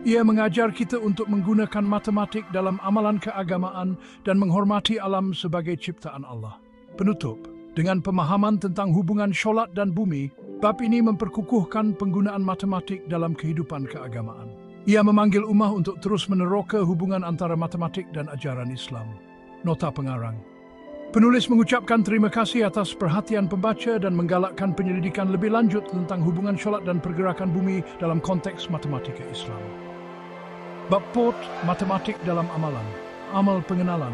Ia mengajar kita untuk menggunakan matematik dalam amalan keagamaan dan menghormati alam sebagai ciptaan Allah. Penutup, dengan pemahaman tentang hubungan solat dan bumi, bab ini memperkukuhkan penggunaan matematik dalam kehidupan keagamaan. Ia memanggil ummah untuk terus meneroka hubungan antara matematik dan ajaran Islam. Nota pengarang. Penulis mengucapkan terima kasih atas perhatian pembaca dan menggalakkan penyelidikan lebih lanjut tentang hubungan solat dan pergerakan bumi dalam konteks matematika Islam. Bab Pot, matematik dalam amalan. Amal pengenalan.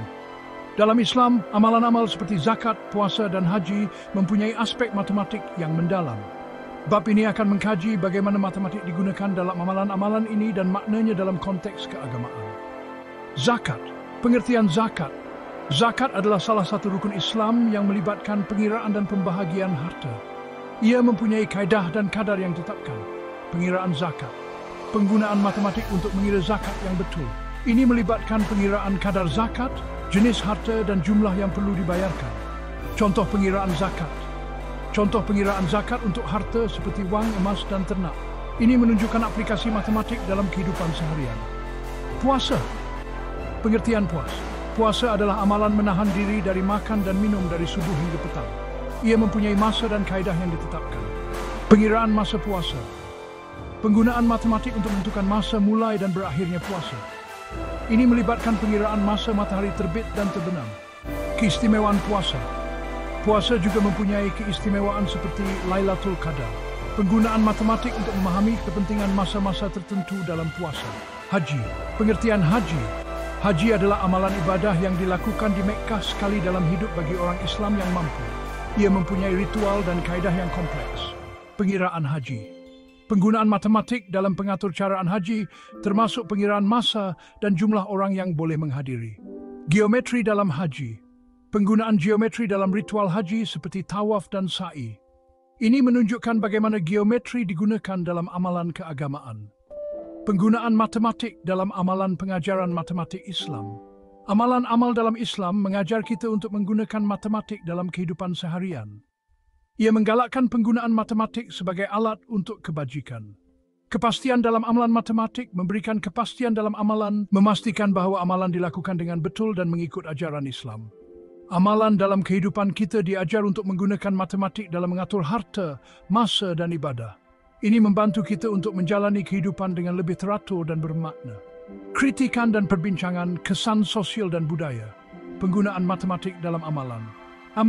Dalam Islam, amalan-amal seperti zakat, puasa dan haji mempunyai aspek matematik yang mendalam. Bab ini akan mengkaji bagaimana matematik digunakan dalam amalan-amalan ini dan maknanya dalam konteks keagamaan. Zakat. Pengertian zakat. Zakat adalah salah satu rukun Islam yang melibatkan pengiraan dan pembahagian harta. Ia mempunyai kaedah dan kadar yang ditetapkan. Pengiraan zakat. Penggunaan matematik untuk mengira zakat yang betul. Ini melibatkan pengiraan kadar zakat, jenis harta dan jumlah yang perlu dibayarkan. Contoh pengiraan zakat. Contoh pengiraan zakat untuk harta seperti wang, emas dan ternak. Ini menunjukkan aplikasi matematik dalam kehidupan seharian. Puasa. Pengertian puasa. Puasa adalah amalan menahan diri dari makan dan minum dari subuh hingga petang. Ia mempunyai masa dan kaedah yang ditetapkan. Pengiraan masa puasa. Penggunaan matematik untuk menentukan masa mulai dan berakhirnya puasa. Ini melibatkan pengiraan masa matahari terbit dan terbenam. Keistimewaan puasa. Puasa juga mempunyai keistimewaan seperti Lailatul Qadar. Penggunaan matematik untuk memahami kepentingan masa-masa tertentu dalam puasa. Haji. Pengertian haji. Haji adalah amalan ibadah yang dilakukan di Mekkah sekali dalam hidup bagi orang Islam yang mampu. Ia mempunyai ritual dan kaedah yang kompleks. Pengiraan haji. Penggunaan matematik dalam pengatur caraan haji termasuk pengiraan masa dan jumlah orang yang boleh menghadiri. Geometri dalam haji. Penggunaan geometri dalam ritual haji seperti tawaf dan sa'i. Ini menunjukkan bagaimana geometri digunakan dalam amalan keagamaan. Penggunaan matematik dalam amalan pengajaran matematik Islam. Amalan-amal dalam Islam mengajar kita untuk menggunakan matematik dalam kehidupan seharian. Ia menggalakkan penggunaan matematik sebagai alat untuk kebajikan. Kepastian dalam amalan matematik memberikan kepastian dalam amalan, memastikan bahawa amalan dilakukan dengan betul dan mengikut ajaran Islam. Amalan dalam kehidupan kita diajar untuk menggunakan matematik dalam mengatur harta, masa dan ibadah. Ini membantu kita untuk menjalani kehidupan dengan lebih teratur dan bermakna. Kritikan dan perbincangan, kesan sosial dan budaya. Penggunaan matematik dalam amalan.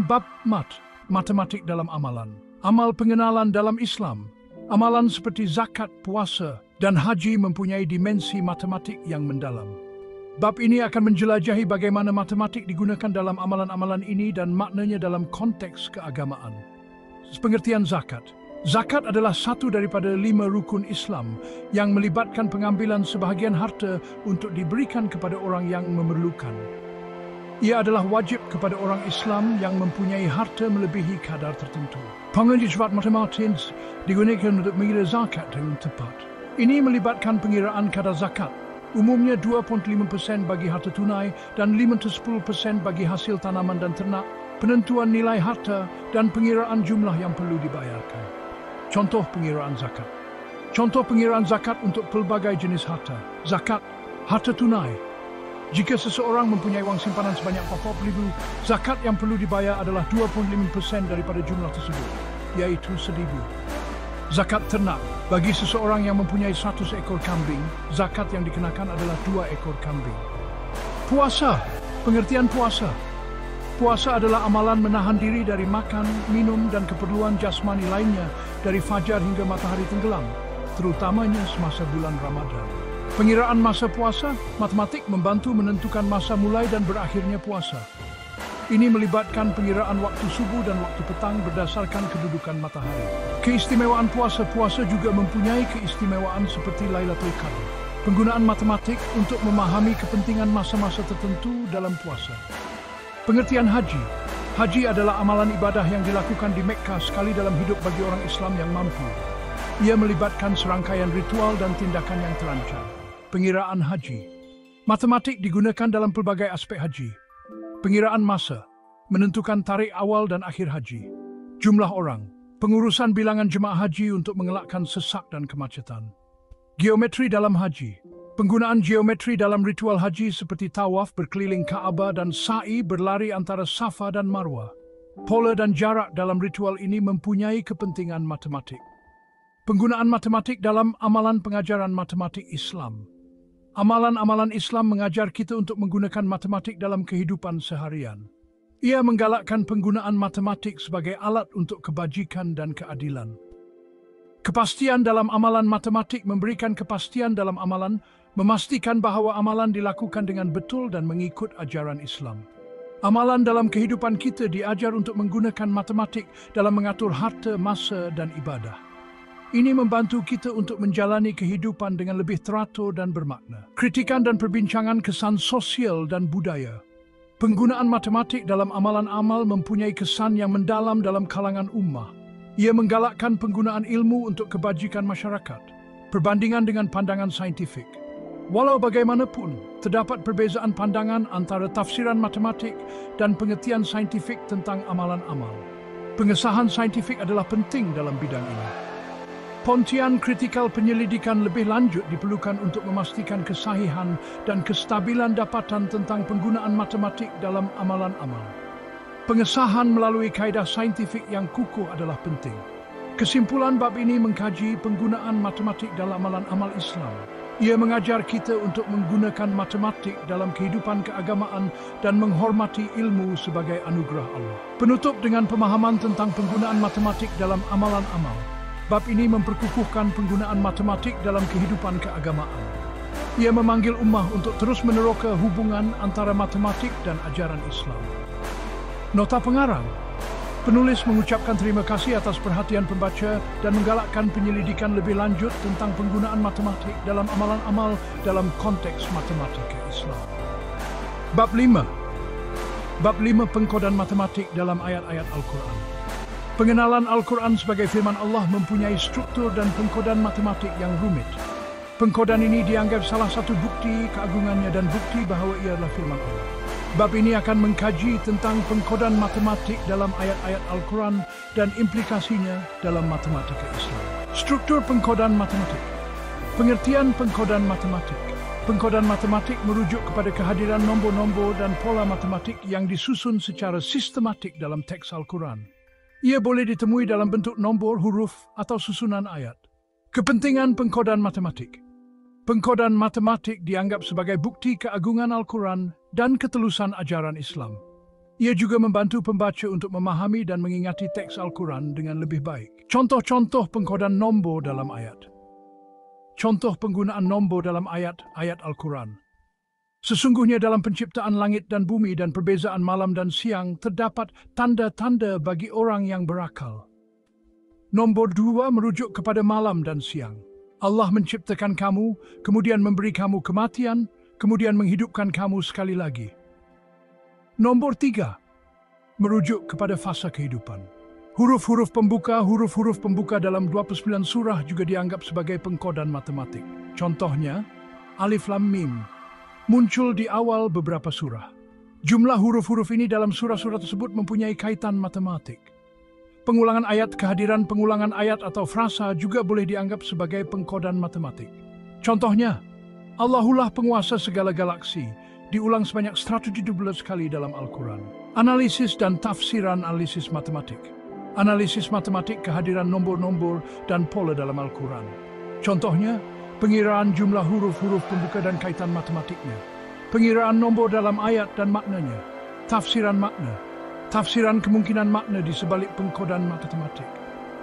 Bab Mat, matematik dalam amalan. Amal pengenalan dalam Islam. Amalan seperti zakat, puasa, dan haji mempunyai dimensi matematik yang mendalam. Bab ini akan menjelajahi bagaimana matematik digunakan dalam amalan-amalan ini dan maknanya dalam konteks keagamaan. Pengertian zakat. Zakat adalah satu daripada 5 rukun Islam yang melibatkan pengambilan sebahagian harta untuk diberikan kepada orang yang memerlukan. Ia adalah wajib kepada orang Islam yang mempunyai harta melebihi kadar tertentu. Pengetahuan matematik digunakan untuk mengira zakat dengan tepat. Ini melibatkan pengiraan kadar zakat, umumnya 2.5% bagi harta tunai dan 5-10% bagi hasil tanaman dan ternak, penentuan nilai harta dan pengiraan jumlah yang perlu dibayarkan. Contoh pengiraan zakat. Contoh pengiraan zakat untuk pelbagai jenis harta. Zakat, harta tunai. Jika seseorang mempunyai wang simpanan sebanyak 40,000, zakat yang perlu dibayar adalah 2.5% daripada jumlah tersebut, iaitu 1,000. Zakat ternak. Bagi seseorang yang mempunyai 100 ekor kambing, zakat yang dikenakan adalah 2 ekor kambing. Puasa. Pengertian puasa. Puasa adalah amalan menahan diri dari makan, minum, dan keperluan jasmani lainnya dari fajar hingga matahari tenggelam, terutamanya semasa bulan Ramadan. Pengiraan masa puasa, matematik membantu menentukan masa mulai dan berakhirnya puasa. Ini melibatkan pengiraan waktu subuh dan waktu petang berdasarkan kedudukan matahari. Keistimewaan puasa. Puasa juga mempunyai keistimewaan seperti Lailatul Qadar. Penggunaan matematik untuk memahami kepentingan masa-masa tertentu dalam puasa. Pengertian haji. Haji adalah amalan ibadah yang dilakukan di Mekkah sekali dalam hidup bagi orang Islam yang mampu. Ia melibatkan serangkaian ritual dan tindakan yang terancam. Pengiraan haji. Matematik digunakan dalam pelbagai aspek haji. Pengiraan masa, menentukan tarikh awal dan akhir haji. Jumlah orang, pengurusan bilangan jemaah haji untuk mengelakkan sesak dan kemacetan. Geometri dalam haji. Penggunaan geometri dalam ritual haji seperti tawaf berkeliling Ka'bah dan sa'i berlari antara Safa dan Marwah. Pola dan jarak dalam ritual ini mempunyai kepentingan matematik. Penggunaan matematik dalam amalan pengajaran matematik Islam. Amalan-amalan Islam mengajar kita untuk menggunakan matematik dalam kehidupan seharian. Ia menggalakkan penggunaan matematik sebagai alat untuk kebajikan dan keadilan. Kepastian dalam amalan matematik memberikan kepastian dalam amalan, memastikan bahawa amalan dilakukan dengan betul dan mengikut ajaran Islam. Amalan dalam kehidupan kita diajar untuk menggunakan matematik dalam mengatur harta, masa, dan ibadah. Ini membantu kita untuk menjalani kehidupan dengan lebih teratur dan bermakna. Kritikan dan perbincangan kesan sosial dan budaya. Penggunaan matematik dalam amalan amal mempunyai kesan yang mendalam dalam kalangan ummah. Ia menggalakkan penggunaan ilmu untuk kebajikan masyarakat, perbandingan dengan pandangan saintifik. Walau bagaimanapun, terdapat perbezaan pandangan antara tafsiran matematik dan pengertian saintifik tentang amalan amal. Pengesahan saintifik adalah penting dalam bidang ini. Pontian kritikal penyelidikan lebih lanjut diperlukan untuk memastikan kesahihan dan kestabilan dapatan tentang penggunaan matematik dalam amalan amal. Pengesahan melalui kaedah saintifik yang kukuh adalah penting. Kesimpulan bab ini mengkaji penggunaan matematik dalam amalan amal Islam. Ia mengajar kita untuk menggunakan matematik dalam kehidupan keagamaan dan menghormati ilmu sebagai anugerah Allah. Penutup dengan pemahaman tentang penggunaan matematik dalam amalan amal. Bab ini memperkukuhkan penggunaan matematik dalam kehidupan keagamaan. Ia memanggil ummah untuk terus meneroka hubungan antara matematik dan ajaran Islam. Nota pengarang. Penulis mengucapkan terima kasih atas perhatian pembaca dan menggalakkan penyelidikan lebih lanjut tentang penggunaan matematik dalam amalan amal dalam konteks matematika Islam. Bab 5. Bab 5 pengkodan matematik dalam ayat-ayat Al-Quran. Pengenalan Al-Quran sebagai firman Allah mempunyai struktur dan pengkodan matematik yang rumit. Pengkodan ini dianggap salah satu bukti keagungannya dan bukti bahawa ia adalah firman Allah. Bab ini akan mengkaji tentang pengkodan matematik dalam ayat-ayat Al-Quran dan implikasinya dalam matematika Islam. Struktur pengkodan matematik. Pengertian pengkodan matematik. Pengkodan matematik merujuk kepada kehadiran nombor-nombor dan pola matematik yang disusun secara sistematik dalam teks Al-Quran. Ia boleh ditemui dalam bentuk nombor, huruf, atau susunan ayat. Kepentingan pengkodan matematik. Pengkodan matematik dianggap sebagai bukti keagungan Al-Quran dan ketelusan ajaran Islam. Ia juga membantu pembaca untuk memahami dan mengingati teks Al-Quran dengan lebih baik. Contoh-contoh pengkodan nombor dalam ayat. Contoh penggunaan nombor dalam ayat-ayat Al-Quran. Sesungguhnya dalam penciptaan langit dan bumi dan perbezaan malam dan siang terdapat tanda-tanda bagi orang yang berakal. Nombor 2 merujuk kepada malam dan siang. Allah menciptakan kamu, kemudian memberi kamu kematian, kemudian menghidupkan kamu sekali lagi. Nombor 3 merujuk kepada fasa kehidupan. Huruf-huruf pembuka dalam 29 surah juga dianggap sebagai pengkodan matematik. Contohnya, Alif Lam Mim muncul di awal beberapa surah. Jumlah huruf-huruf ini dalam surah-surah tersebut mempunyai kaitan matematik. Pengulangan ayat, kehadiran pengulangan ayat atau frasa juga boleh dianggap sebagai pengkodan matematik. Contohnya, Allahulah penguasa segala galaksi, diulang sebanyak 117 kali dalam Al-Quran. Analisis dan tafsiran analisis matematik. Analisis matematik kehadiran nombor-nombor dan pola dalam Al-Quran. Contohnya, pengiraan jumlah huruf-huruf pembuka dan kaitan matematiknya. Pengiraan nombor dalam ayat dan maknanya. Tafsiran makna. Tafsiran kemungkinan makna di sebalik pengkodan matematik.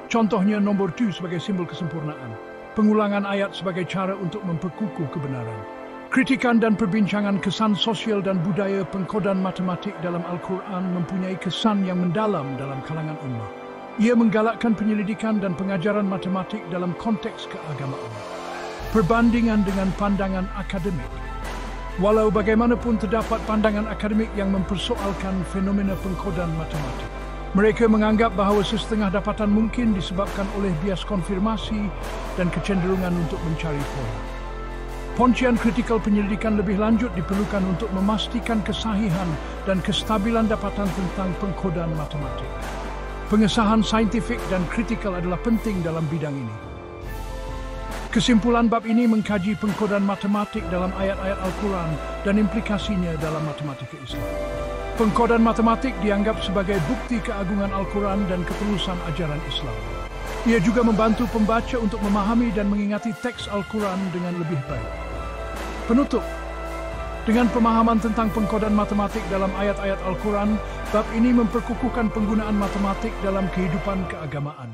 Contohnya nombor 2 sebagai simbol kesempurnaan. Pengulangan ayat sebagai cara untuk memperkukuh kebenaran. Kritikan dan perbincangan kesan sosial dan budaya pengkodan matematik dalam Al-Quran mempunyai kesan yang mendalam dalam kalangan ummah. Ia menggalakkan penyelidikan dan pengajaran matematik dalam konteks keagamaan. Perbandingan dengan pandangan akademik. Walau bagaimanapun terdapat pandangan akademik yang mempersoalkan fenomena pengkodan matematik. Mereka menganggap bahawa sesetengah dapatan mungkin disebabkan oleh bias konfirmasi dan kecenderungan untuk mencari pola. Poncian kritikal penyelidikan lebih lanjut diperlukan untuk memastikan kesahihan dan kestabilan dapatan tentang pengkodan matematik. Pengesahan saintifik dan kritikal adalah penting dalam bidang ini. Kesimpulan bab ini mengkaji pengkodan matematik dalam ayat-ayat Al-Quran dan implikasinya dalam matematika Islam. Pengkodan matematik dianggap sebagai bukti keagungan Al-Quran dan ketulusan ajaran Islam. Ia juga membantu pembaca untuk memahami dan mengingati teks Al-Quran dengan lebih baik. Penutup. Dengan pemahaman tentang pengkodan matematik dalam ayat-ayat Al-Quran, bab ini memperkukuhkan penggunaan matematik dalam kehidupan keagamaan.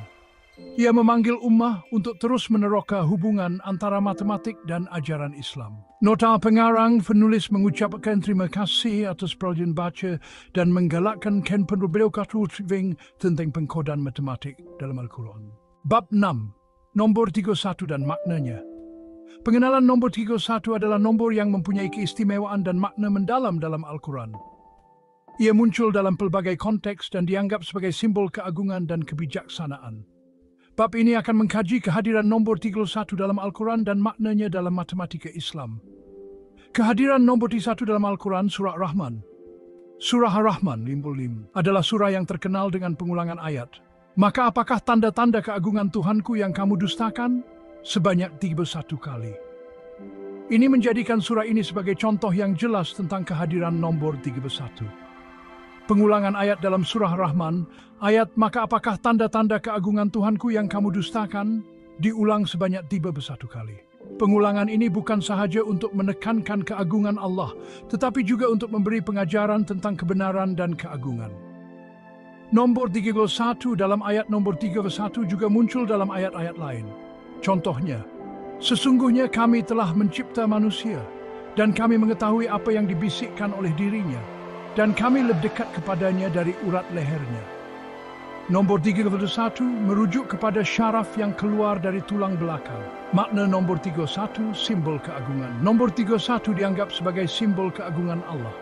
Ia memanggil ummah untuk terus meneroka hubungan antara matematik dan ajaran Islam. Nota pengarang penulis mengucapkan terima kasih atas perhatian baca dan menggalakkan ken penerbeliau tentang pengkodan matematik dalam Al-Quran. Bab 6. Nombor 31 dan maknanya. Pengenalan nombor 31 adalah nombor yang mempunyai keistimewaan dan makna mendalam dalam Al-Quran. Ia muncul dalam pelbagai konteks dan dianggap sebagai simbol keagungan dan kebijaksanaan. Bab ini akan mengkaji kehadiran nombor 31 dalam Al-Quran dan maknanya dalam matematika Islam. Kehadiran nombor 31 dalam Al-Quran Surah Rahman. Surah Ar-Rahman 55 adalah surah yang terkenal dengan pengulangan ayat. Maka apakah tanda-tanda keagungan Tuhanku yang kamu dustakan? Sebanyak 31 kali. Ini menjadikan surah ini sebagai contoh yang jelas tentang kehadiran nombor 31. Pengulangan ayat dalam surah Rahman, ayat maka apakah tanda-tanda keagungan Tuhanku yang kamu dustakan, diulang sebanyak 31 kali. Pengulangan ini bukan sahaja untuk menekankan keagungan Allah, tetapi juga untuk memberi pengajaran tentang kebenaran dan keagungan. Nombor 31 dalam ayat nombor 31 juga muncul dalam ayat-ayat lain. Contohnya, sesungguhnya kami telah mencipta manusia, dan kami mengetahui apa yang dibisikkan oleh dirinya, dan kami lebih dekat kepadanya dari urat lehernya. Nombor 31 merujuk kepada syaraf yang keluar dari tulang belakang. Makna nombor 31, simbol keagungan. Nombor 31 dianggap sebagai simbol keagungan Allah.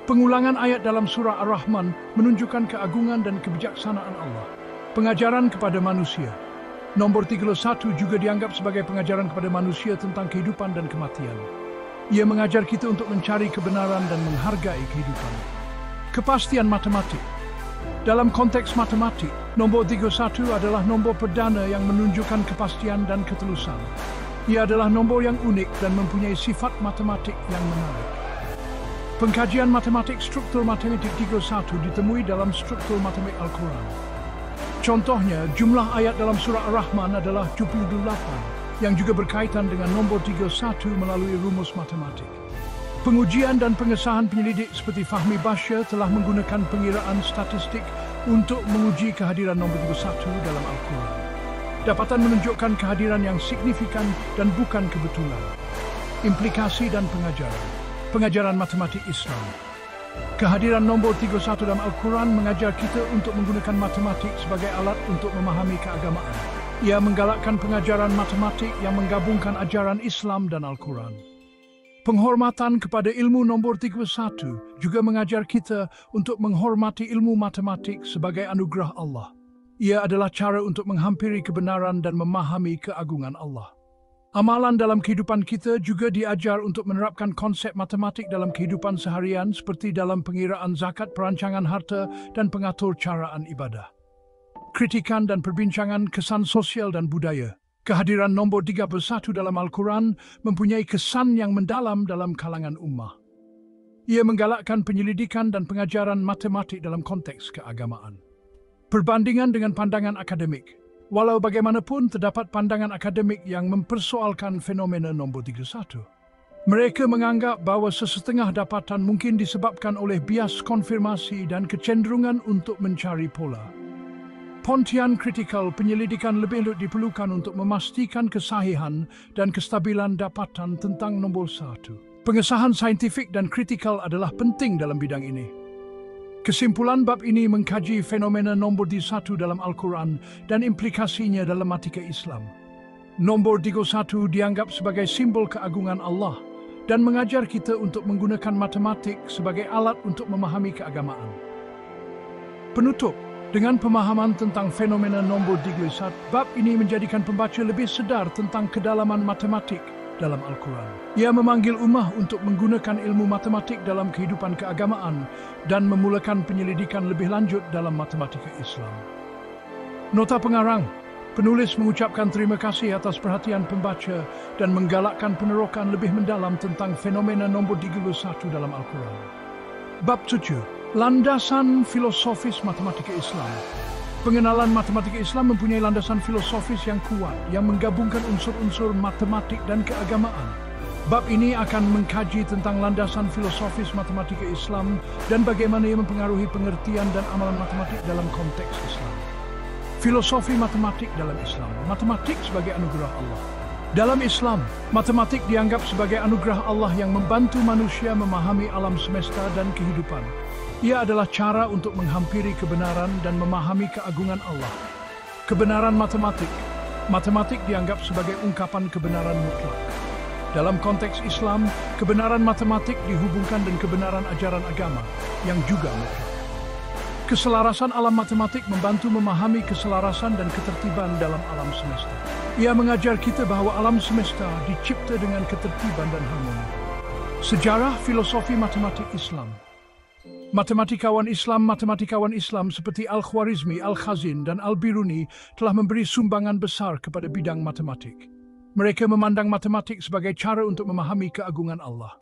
Pengulangan ayat dalam surah Ar-Rahman menunjukkan keagungan dan kebijaksanaan Allah. Pengajaran kepada manusia. Nombor 31 juga dianggap sebagai pengajaran kepada manusia tentang kehidupan dan kematian. Ia mengajar kita untuk mencari kebenaran dan menghargai kehidupan. Kepastian matematik. Dalam konteks matematik, nombor 31 adalah nombor perdana yang menunjukkan kepastian dan ketulusan. Ia adalah nombor yang unik dan mempunyai sifat matematik yang menarik. Pengkajian matematik struktur matematik 31 ditemui dalam struktur matematik Al-Quran. Contohnya, jumlah ayat dalam surah Ar-Rahman adalah 78. Yang juga berkaitan dengan nombor 31 melalui rumus matematik. Pengujian dan pengesahan penyelidik seperti Fahmi Bashir telah menggunakan pengiraan statistik untuk menguji kehadiran nombor 31 dalam Al-Quran. Dapatan menunjukkan kehadiran yang signifikan dan bukan kebetulan. Implikasi dan pengajaran. Pengajaran matematik Islam. Kehadiran nombor 31 dalam Al-Quran mengajar kita untuk menggunakan matematik sebagai alat untuk memahami keagamaan. Ia menggalakkan pengajaran matematik yang menggabungkan ajaran Islam dan Al-Quran. Penghormatan kepada ilmu nombor 31 juga mengajar kita untuk menghormati ilmu matematik sebagai anugerah Allah. Ia adalah cara untuk menghampiri kebenaran dan memahami keagungan Allah. Amalan dalam kehidupan kita juga diajar untuk menerapkan konsep matematik dalam kehidupan seharian seperti dalam pengiraan zakat, perancangan harta, dan pengatur caraan ibadah. Kritikan dan perbincangan kesan sosial dan budaya. Kehadiran nombor 31 dalam Al-Quran mempunyai kesan yang mendalam dalam kalangan ummah. Ia menggalakkan penyelidikan dan pengajaran matematik dalam konteks keagamaan. Perbandingan dengan pandangan akademik. Walau bagaimanapun terdapat pandangan akademik yang mempersoalkan fenomena nombor 31. Mereka menganggap bahawa sesetengah dapatan mungkin disebabkan oleh bias konfirmasi dan kecenderungan untuk mencari pola. Pontian kritikal penyelidikan lebih diperlukan untuk memastikan kesahihan dan kestabilan dapatan tentang nombor 1. Pengesahan saintifik dan kritikal adalah penting dalam bidang ini. Kesimpulan bab ini mengkaji fenomena nombor 31 dalam Al-Quran dan implikasinya dalam matematika Islam. Nombor 31 dianggap sebagai simbol keagungan Allah dan mengajar kita untuk menggunakan matematik sebagai alat untuk memahami keagamaan. Penutup, dengan pemahaman tentang fenomena nombor 31, bab ini menjadikan pembaca lebih sedar tentang kedalaman matematik dalam Al-Quran. Ia memanggil ummah untuk menggunakan ilmu matematik dalam kehidupan keagamaan dan memulakan penyelidikan lebih lanjut dalam matematika Islam. Nota pengarang, penulis mengucapkan terima kasih atas perhatian pembaca dan menggalakkan penerokan lebih mendalam tentang fenomena nombor 31 dalam Al-Quran. Bab 7, landasan filosofis matematika Islam. Pengenalan matematika Islam mempunyai landasan filosofis yang kuat yang menggabungkan unsur-unsur matematik dan keagamaan. Bab ini akan mengkaji tentang landasan filosofis matematika Islam dan bagaimana ia mempengaruhi pengertian dan amalan matematik dalam konteks Islam. Filosofi matematik dalam Islam. Matematik sebagai anugerah Allah. Dalam Islam, matematik dianggap sebagai anugerah Allah yang membantu manusia memahami alam semesta dan kehidupan. Ia adalah cara untuk menghampiri kebenaran dan memahami keagungan Allah. Kebenaran matematik. Matematik dianggap sebagai ungkapan kebenaran mutlak. Dalam konteks Islam, kebenaran matematik dihubungkan dengan kebenaran ajaran agama yang juga mutlak. Keselarasan alam matematik membantu memahami keselarasan dan ketertiban dalam alam semesta. Ia mengajar kita bahawa alam semesta dicipta dengan ketertiban dan harmoni. Sejarah filosofi matematik Islam. Matematikawan Islam seperti Al-Khwarizmi, Al-Khazin, dan Al-Biruni telah memberi sumbangan besar kepada bidang matematik. Mereka memandang matematik sebagai cara untuk memahami keagungan Allah.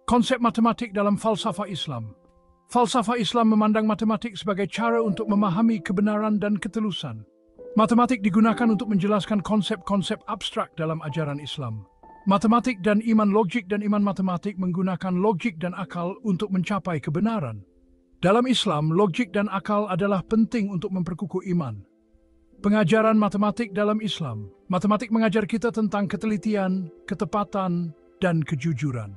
Konsep matematik dalam falsafah Islam. Falsafah Islam memandang matematik sebagai cara untuk memahami kebenaran dan ketulusan. Matematik digunakan untuk menjelaskan konsep-konsep abstrak dalam ajaran Islam. Matematik dan iman logik dan iman matematik menggunakan logik dan akal untuk mencapai kebenaran. Dalam Islam, logik dan akal adalah penting untuk memperkukuh iman. Pengajaran matematik dalam Islam. Matematik mengajar kita tentang ketelitian, ketepatan, dan kejujuran.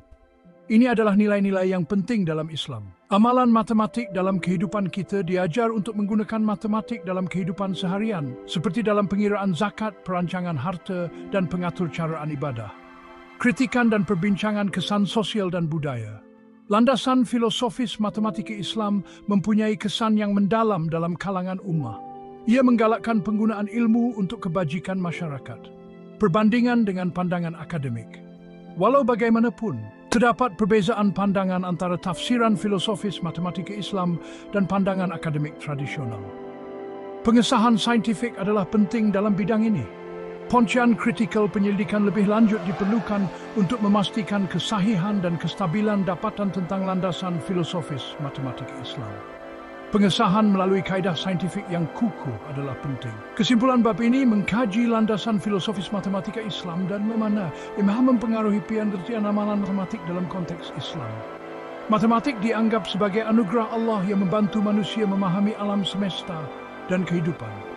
Ini adalah nilai-nilai yang penting dalam Islam. Amalan matematik dalam kehidupan kita diajar untuk menggunakan matematik dalam kehidupan seharian, seperti dalam pengiraan zakat, perancangan harta, dan pengatur caraan ibadah. Kritikan dan perbincangan kesan sosial dan budaya. Landasan filosofis matematika Islam mempunyai kesan yang mendalam dalam kalangan ummah. Ia menggalakkan penggunaan ilmu untuk kebajikan masyarakat. Perbandingan dengan pandangan akademik. Walau bagaimanapun, terdapat perbezaan pandangan antara tafsiran filosofis matematika Islam dan pandangan akademik tradisional. Pengesahan saintifik adalah penting dalam bidang ini. Pontian kritikal penyelidikan lebih lanjut diperlukan untuk memastikan kesahihan dan kestabilan dapatan tentang landasan filosofis matematika Islam. Pengesahan melalui kaedah saintifik yang kukuh adalah penting. Kesimpulan bab ini mengkaji landasan filosofis matematika Islam dan bagaimana ia mempengaruhi pengertian amalan matematik dalam konteks Islam. Matematik dianggap sebagai anugerah Allah yang membantu manusia memahami alam semesta dan kehidupan.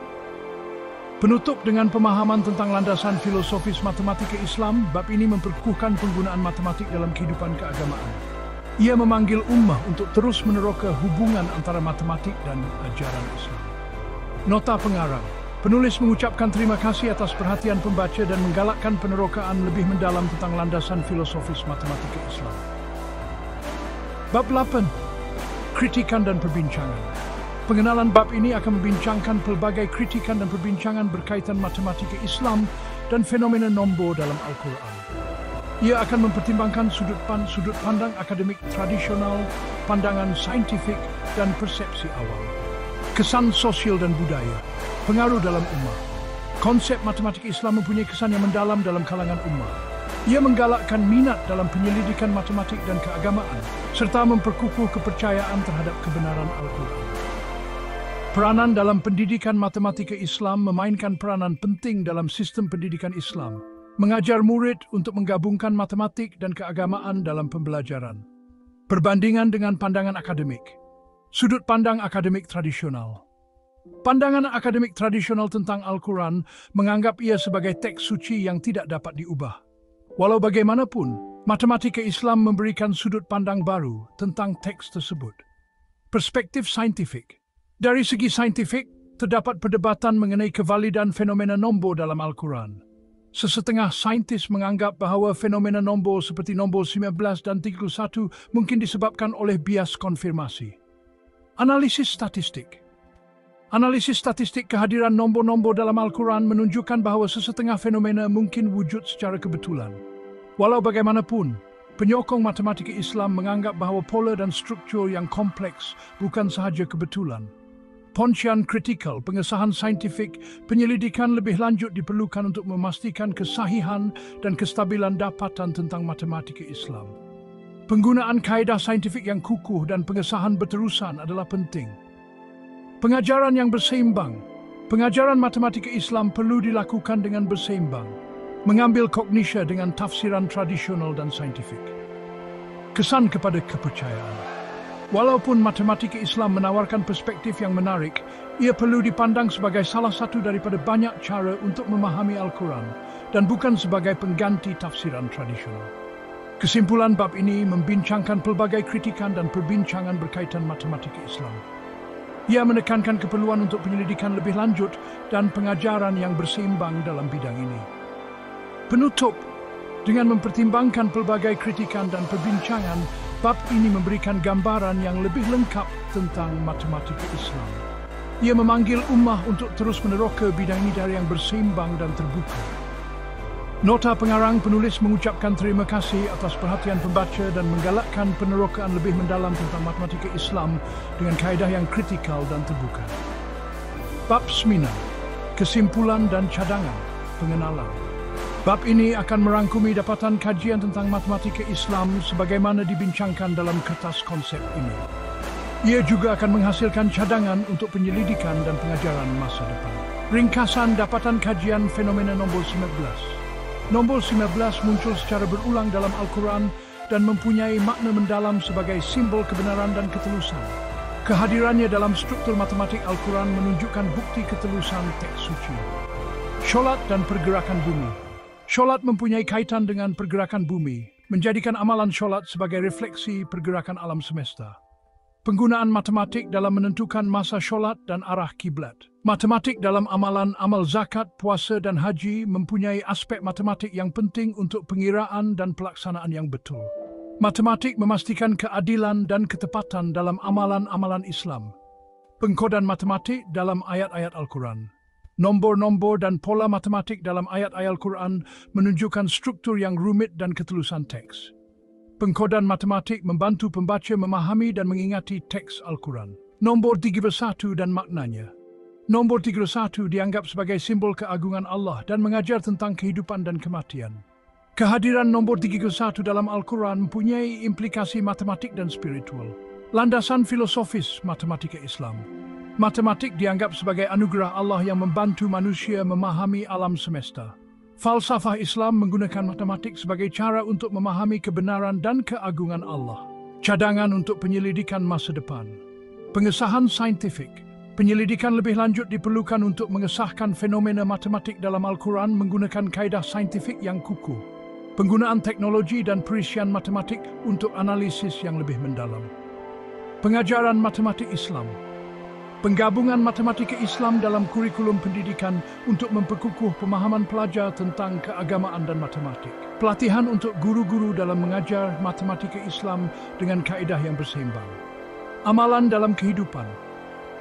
Penutup dengan pemahaman tentang landasan filosofis matematika Islam, bab ini memperkukuhkan penggunaan matematik dalam kehidupan keagamaan. Ia memanggil ummah untuk terus meneroka hubungan antara matematik dan ajaran Islam. Nota pengarang. Penulis mengucapkan terima kasih atas perhatian pembaca dan menggalakkan penerokaan lebih mendalam tentang landasan filosofis matematika Islam. Bab 8. Kritikan dan perbincangan. Pengenalan bab ini akan membincangkan pelbagai kritikan dan perbincangan berkaitan matematika Islam dan fenomena nombor dalam Al-Quran. Ia akan mempertimbangkan sudut pandang akademik tradisional, pandangan saintifik, dan persepsi awam. Kesan sosial dan budaya, pengaruh dalam ummah. Konsep matematika Islam mempunyai kesan yang mendalam dalam kalangan ummah. Ia menggalakkan minat dalam penyelidikan matematik dan keagamaan, serta memperkukuh kepercayaan terhadap kebenaran Al-Quran. Peranan dalam pendidikan matematika Islam memainkan peranan penting dalam sistem pendidikan Islam, mengajar murid untuk menggabungkan matematik dan keagamaan dalam pembelajaran. Perbandingan dengan pandangan akademik. Sudut pandang akademik tradisional. Pandangan akademik tradisional tentang Al-Quran menganggap ia sebagai teks suci yang tidak dapat diubah. Walau bagaimanapun, matematika Islam memberikan sudut pandang baru tentang teks tersebut. Perspektif saintifik. Dari segi saintifik, terdapat perdebatan mengenai kevalidan fenomena nombor dalam Al-Quran. Sesetengah saintis menganggap bahawa fenomena nombor seperti nombor 19 dan 31 mungkin disebabkan oleh bias konfirmasi. Analisis statistik. Analisis statistik kehadiran nombor-nombor dalam Al-Quran menunjukkan bahawa sesetengah fenomena mungkin wujud secara kebetulan. Walau bagaimanapun, penyokong matematika Islam menganggap bahawa pola dan struktur yang kompleks bukan sahaja kebetulan. Poncian kritikal, pengesahan saintifik, penyelidikan lebih lanjut diperlukan untuk memastikan kesahihan dan kestabilan dapatan tentang matematika Islam. Penggunaan kaedah saintifik yang kukuh dan pengesahan berterusan adalah penting. Pengajaran yang berseimbang. Pengajaran matematika Islam perlu dilakukan dengan berseimbang, mengambil kognisi dengan tafsiran tradisional dan saintifik. Kesan kepada kepercayaan. Walaupun matematika Islam menawarkan perspektif yang menarik, ia perlu dipandang sebagai salah satu daripada banyak cara untuk memahami Al-Quran dan bukan sebagai pengganti tafsiran tradisional. Kesimpulan bab ini membincangkan pelbagai kritikan dan perbincangan berkaitan matematika Islam. Ia menekankan keperluan untuk penyelidikan lebih lanjut dan pengajaran yang berseimbang dalam bidang ini. Penutup, dengan mempertimbangkan pelbagai kritikan dan perbincangan, bab ini memberikan gambaran yang lebih lengkap tentang matematika Islam. Ia memanggil ummah untuk terus meneroka bidang ini dari yang berseimbang dan terbuka. Nota pengarang penulis mengucapkan terima kasih atas perhatian pembaca dan menggalakkan penerokaan lebih mendalam tentang matematika Islam dengan kaedah yang kritikal dan terbuka. Bab Seminar, Kesimpulan dan Cadangan, Pengenalan. Bab ini akan merangkumi dapatan kajian tentang matematika Islam sebagaimana dibincangkan dalam kertas konsep ini. Ia juga akan menghasilkan cadangan untuk penyelidikan dan pengajaran masa depan. Ringkasan dapatan kajian fenomena nombor 19. Nombor 19 muncul secara berulang dalam Al-Quran dan mempunyai makna mendalam sebagai simbol kebenaran dan ketelusan. Kehadirannya dalam struktur matematik Al-Quran menunjukkan bukti ketelusan teks suci. Solat dan pergerakan bumi. Solat mempunyai kaitan dengan pergerakan bumi, menjadikan amalan solat sebagai refleksi pergerakan alam semesta. Penggunaan matematik dalam menentukan masa solat dan arah kiblat. Matematik dalam amalan amal zakat, puasa dan haji mempunyai aspek matematik yang penting untuk pengiraan dan pelaksanaan yang betul. Matematik memastikan keadilan dan ketepatan dalam amalan-amalan Islam. Pengkodan matematik dalam ayat-ayat Al-Quran. Nombor-nombor dan pola matematik dalam ayat-ayat Al-Quran menunjukkan struktur yang rumit dan ketelusan teks. Pengkodan matematik membantu pembaca memahami dan mengingati teks Al-Quran. Nombor 31 dan maknanya. Nombor 31 dianggap sebagai simbol keagungan Allah dan mengajar tentang kehidupan dan kematian. Kehadiran nombor 31 dalam Al-Quran mempunyai implikasi matematik dan spiritual. Landasan filosofis matematika Islam. Matematik dianggap sebagai anugerah Allah yang membantu manusia memahami alam semesta. Falsafah Islam menggunakan matematik sebagai cara untuk memahami kebenaran dan keagungan Allah. Cadangan untuk penyelidikan masa depan. Pengesahan saintifik. Penyelidikan lebih lanjut diperlukan untuk mengesahkan fenomena matematik dalam Al-Quran menggunakan kaedah saintifik yang kukuh. Penggunaan teknologi dan perisian matematik untuk analisis yang lebih mendalam. Pengajaran matematik Islam. Penggabungan matematika Islam dalam kurikulum pendidikan untuk memperkukuh pemahaman pelajar tentang keagamaan dan matematik. Pelatihan untuk guru-guru dalam mengajar matematika Islam dengan kaedah yang berseimbang. Amalan dalam kehidupan.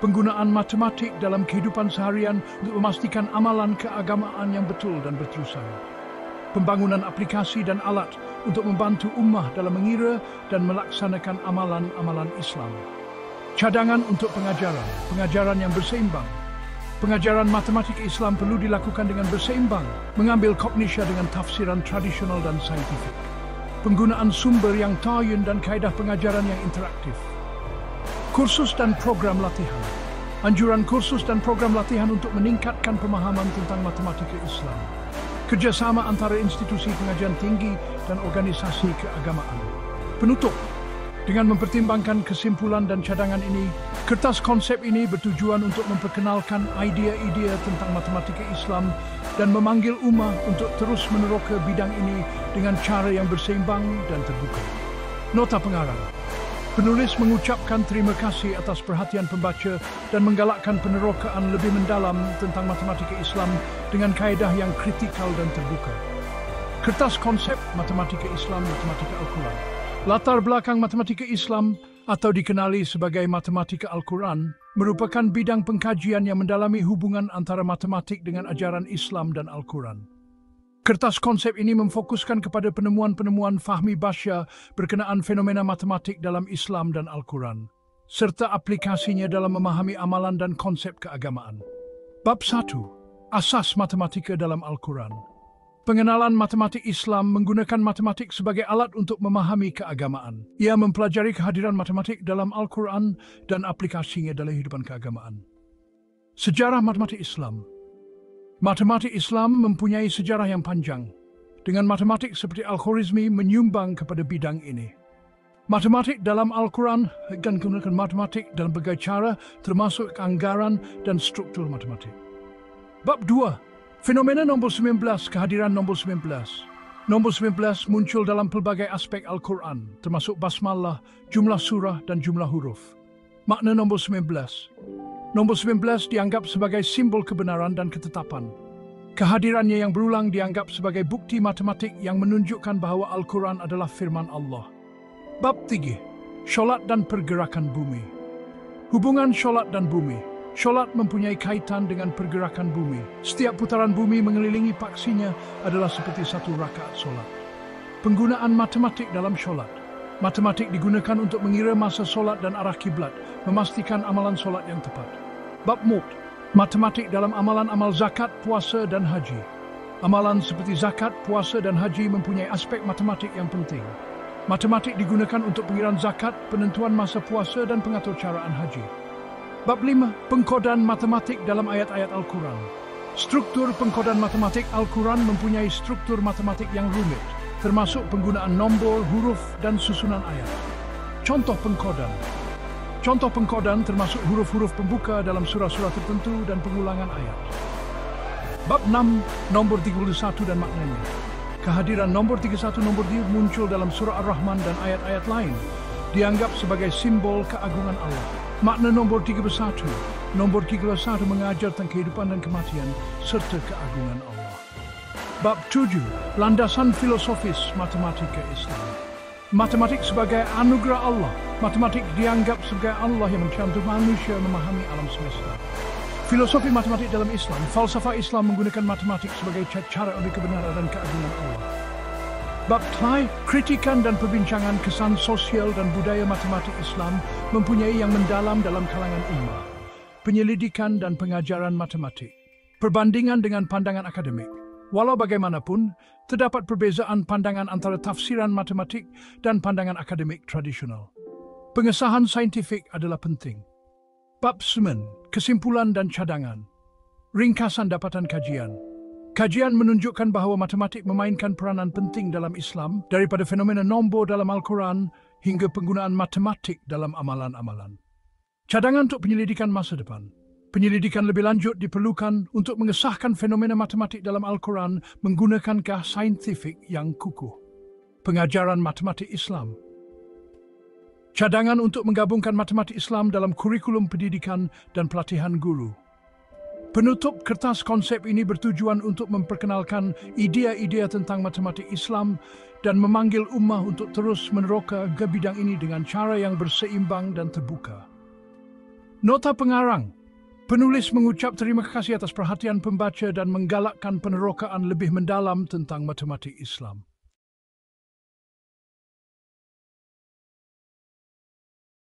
Penggunaan matematik dalam kehidupan seharian untuk memastikan amalan keagamaan yang betul dan berterusan. Pembangunan aplikasi dan alat untuk membantu ummah dalam mengira dan melaksanakan amalan-amalan Islam. Cadangan untuk pengajaran yang berseimbang. Pengajaran matematika Islam perlu dilakukan dengan berseimbang, mengambil kognisi dengan tafsiran tradisional dan saintifik. Penggunaan sumber yang ta'ayun dan kaedah pengajaran yang interaktif. Kursus dan program latihan. anjuran kursus dan program latihan untuk meningkatkan pemahaman tentang matematika Islam, kerjasama antara institusi pengajian tinggi dan organisasi keagamaan. Penutup, dengan mempertimbangkan kesimpulan dan cadangan ini, kertas konsep ini bertujuan untuk memperkenalkan idea-idea tentang matematika Islam dan memanggil ummah untuk terus meneroka bidang ini dengan cara yang berseimbang dan terbuka. Nota pengarang. Penulis mengucapkan terima kasih atas perhatian pembaca dan menggalakkan penerokaan lebih mendalam tentang matematika Islam dengan kaedah yang kritikal dan terbuka. Kertas konsep matematika Islam, matematika Al-Quran. Latar belakang matematika Islam atau dikenali sebagai matematika Al-Quran merupakan bidang pengkajian yang mendalami hubungan antara matematik dengan ajaran Islam dan Al-Quran. Kertas konsep ini memfokuskan kepada penemuan-penemuan Fahmi Basya berkenaan fenomena matematik dalam Islam dan Al-Quran, serta aplikasinya dalam memahami amalan dan konsep keagamaan. Bab 1. Asas matematika dalam Al-Quran. Pengenalan matematik Islam menggunakan matematik sebagai alat untuk memahami keagamaan. Ia mempelajari kehadiran matematik dalam Al-Quran dan aplikasinya dalam kehidupan keagamaan. Sejarah matematik Islam. Matematik Islam mempunyai sejarah yang panjang, dengan matematik seperti Al-Khwarizmi menyumbang kepada bidang ini. Matematik dalam Al-Quran akan menggunakan matematik dalam berbagai cara, termasuk anggaran dan struktur matematik. Bab 2. Fenomena nombor 19, kehadiran nombor 19. Nombor 19 muncul dalam pelbagai aspek Al-Quran, termasuk basmalah, jumlah surah dan jumlah huruf. Makna nombor 19. Nombor 19 dianggap sebagai simbol kebenaran dan ketetapan. Kehadirannya yang berulang dianggap sebagai bukti matematik yang menunjukkan bahawa Al-Quran adalah firman Allah. Bab 3. Solat dan pergerakan bumi. Hubungan solat dan bumi. Solat mempunyai kaitan dengan pergerakan bumi. Setiap putaran bumi mengelilingi paksinya adalah seperti satu rakaat solat. Penggunaan matematik dalam solat. Matematik digunakan untuk mengira masa solat dan arah kiblat, memastikan amalan solat yang tepat. Bab 4. Matematik dalam amalan amal zakat, puasa dan haji. Amalan seperti zakat, puasa dan haji mempunyai aspek matematik yang penting. Matematik digunakan untuk pengiraan zakat, penentuan masa puasa dan pengaturcaraan haji. Bab 5. Pengkodan matematik dalam ayat-ayat Al-Quran. Struktur pengkodan matematik Al-Quran mempunyai struktur matematik yang rumit, termasuk penggunaan nombor, huruf, dan susunan ayat. Contoh pengkodan. Contoh pengkodan termasuk huruf-huruf pembuka dalam surah-surah tertentu dan pengulangan ayat. Bab 6. Nombor 31 dan maknanya. Kehadiran nombor 31 nombor dia muncul dalam surah Ar-Rahman dan ayat-ayat lain, dianggap sebagai simbol keagungan Allah. Makna nombor 31. Nombor 31 mengajar tentang kehidupan dan kematian serta keagungan Allah. Bab 7. Landasan filosofis matematika Islam. Matematik sebagai anugerah Allah. Matematik dianggap sebagai Allah yang mencantum manusia memahami alam semesta. Filosofi matematik dalam Islam. Falsafah Islam menggunakan matematik sebagai cara untuk kebenaran dan keagungan Allah. Bab 3. Kritikan dan perbincangan kesan sosial dan budaya matematik Islam mempunyai yang mendalam dalam kalangan ummah. Penyelidikan dan pengajaran matematik. Perbandingan dengan pandangan akademik. Walau bagaimanapun, terdapat perbezaan pandangan antara tafsiran matematik dan pandangan akademik tradisional. Pengesahan saintifik adalah penting. Bab 9. Kesimpulan dan cadangan. Ringkasan dapatan kajian. Kajian menunjukkan bahawa matematik memainkan peranan penting dalam Islam, daripada fenomena nombor dalam Al-Quran hingga penggunaan matematik dalam amalan-amalan. Cadangan untuk penyelidikan masa depan. Penyelidikan lebih lanjut diperlukan untuk mengesahkan fenomena matematik dalam Al-Quran menggunakan kaedah saintifik yang kukuh. Pengajaran matematik Islam. Cadangan untuk menggabungkan matematik Islam dalam kurikulum pendidikan dan pelatihan guru. Penutup kertas konsep ini bertujuan untuk memperkenalkan idea-idea tentang matematik Islam dan memanggil ummah untuk terus meneroka ke bidang ini dengan cara yang berseimbang dan terbuka. Nota pengarang. Penulis mengucap terima kasih atas perhatian pembaca dan menggalakkan penerokaan lebih mendalam tentang matematik Islam.